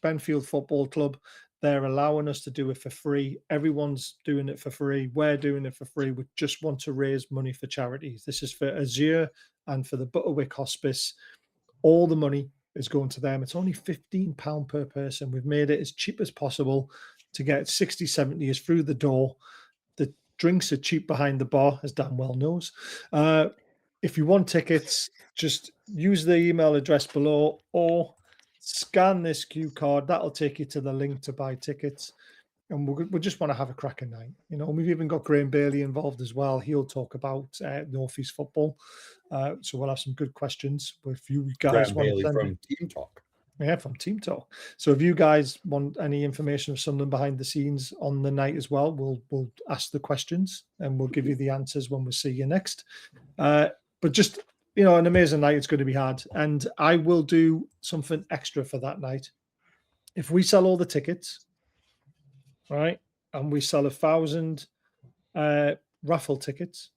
Benfield Football Club. They're allowing us to do it for free. Everyone's doing it for free. We're doing it for free. We just want to raise money for charities. This is for Azure and for the Butterwick Hospice. All the money is going to them. It's only £15 per person. We've made it as cheap as possible to get 60, 70 is through the door. The drinks are cheap behind the bar, as Dan well knows. If you want tickets, just use the email address below or scan this Q card. That'll take you to the link to buy tickets. And we just want to have a cracking night. You know, we've even got Graham Bailey involved as well. He'll talk about Northeast football. So we'll have some good questions. If you guys Graham Bailey from Team Talk. Yeah, from Team Talk. So if you guys want any information of something behind the scenes on the night as well, we'll ask the questions and we'll give you the answers when we see you next. But just, you know, an amazing night it's going to be had. And I will do something extra for that night. If we sell all the tickets, right, and we sell 1,000 raffle tickets,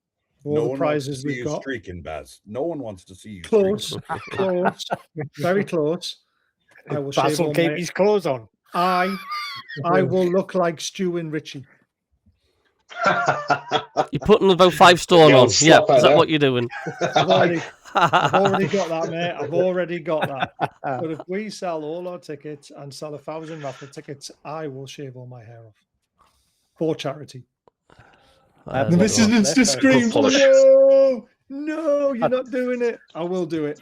all the prizes we've got. Streaking, Baz. No one wants to see you. Close, close, very close. I will Baz will keep his clothes on. I will look like Stu and Richie. You're putting about 5 stone on. Yeah, is that what you're doing? I've already got that, mate. I've already got that. But if we sell all our tickets and sell 1,000 raffle tickets, I will shave all my hair off for charity. The missus just screams, no, you're not doing it. I will do it.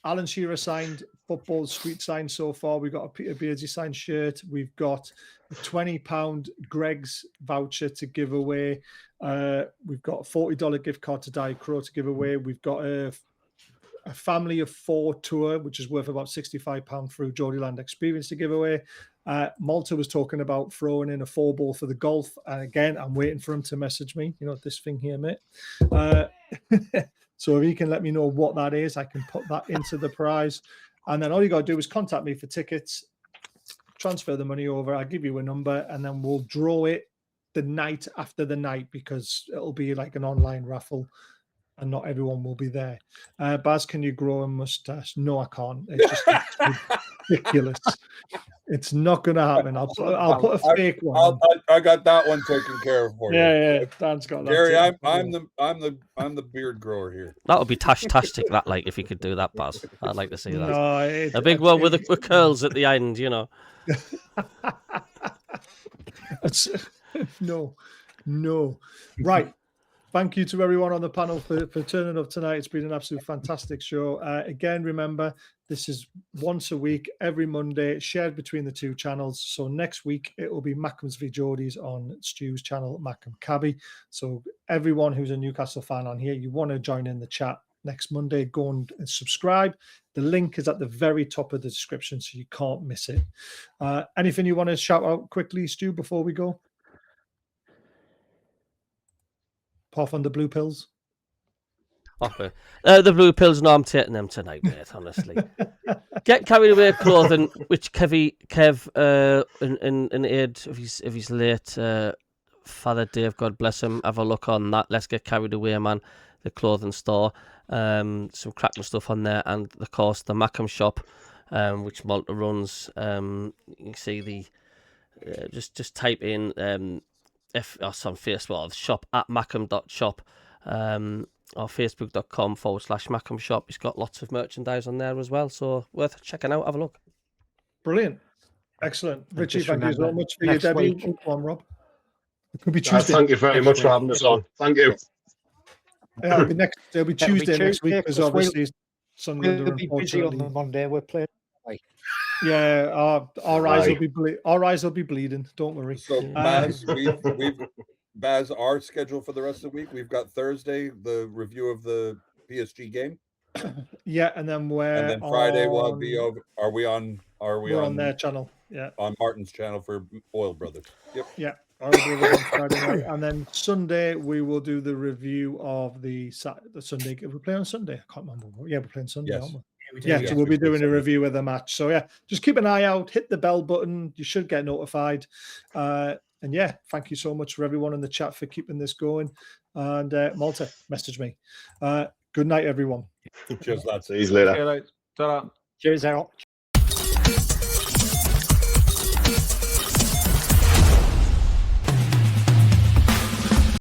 Alan Shearer signed football street sign so far. We've got a Peter Beardsley signed shirt. We've got a £20 Greg's voucher to give away. We've got a $40 gift card to Diet Crow to give away. We've got a family of 4 tour, which is worth about £65 through Geordieland Experience to give away. Malta was talking about throwing in a 4-ball for the golf. And again, I'm waiting for him to message me. You know, this thing here, mate. So if he can let me know what that is, I can put that into the prize. And then all you got to do is contact me for tickets, transfer the money over. I'll give you a number and then we'll draw it the night after the night because it'll be like an online raffle. and not everyone will be there. Baz, can you grow a mustache? No, I can't. It's just ridiculous. It's not going to happen. I'll put a fake one. I got that one taken care of for you. Yeah. Dan's got that. Jerry, I'm the beard grower here. That would be tastic. That like if you could do that, Baz. I'd like to see that. No, a big one with curls at the end, you know. No. Right. Thank you to everyone on the panel for turning up tonight. It's been an absolute fantastic show. Again, remember, this is once a week, every Monday, shared between the two channels. So next week, it will be Mackems v Geordies on Stu's channel, Mackem Cabby. So everyone who's a Newcastle fan on here, you want to join in the chat next Monday, go and subscribe. The link is at the very top of the description, so you can't miss it. Anything you want to shout out quickly, Stu, before we go? Apart from the blue pills? Okay. The blue pills, no, I'm taking them tonight, mate, honestly. Get carried away clothing, which Kev in aid of his late father Dave, God bless him, have a look on that. Let's get carried away, man. The clothing store. Some cracking stuff on there, and of course the Mackem shop, which Malta runs. You can see the just type in if us on Facebook, shop at mackem.shop, or facebook.com/Mackem shop. It's got lots of merchandise on there as well, so worth checking out. Have a look. Brilliant, excellent. Richie, thank you so much for your debut. Come on, Rob. It could be Tuesday. Thank you very much for having us on. Thank you. Yeah, it'll be Tuesday next week, because obviously Sunderland we'll be busy on the Monday. We're playing. Yeah, our eyes will be bleeding. Don't worry. So Baz, our schedule for the rest of the week. We've got Thursday the review of the PSG game. Yeah, and then Friday will be over. We're on their channel. Yeah, on Martin's channel for Oil Brothers. Yep. Yeah. And then Sunday we will do the review of the Sunday. We're playing on Sunday. I can't remember. Yeah, we're playing Sunday, aren't we? Yeah, so we'll be doing a review of the match. So yeah, just keep an eye out. Hit the bell button. You should get notified. And yeah, thank you so much for everyone in the chat for keeping this going. And Malta, message me. Good night, everyone. Cheers, lads. See you later. Ta-ra. Cheers, Errol.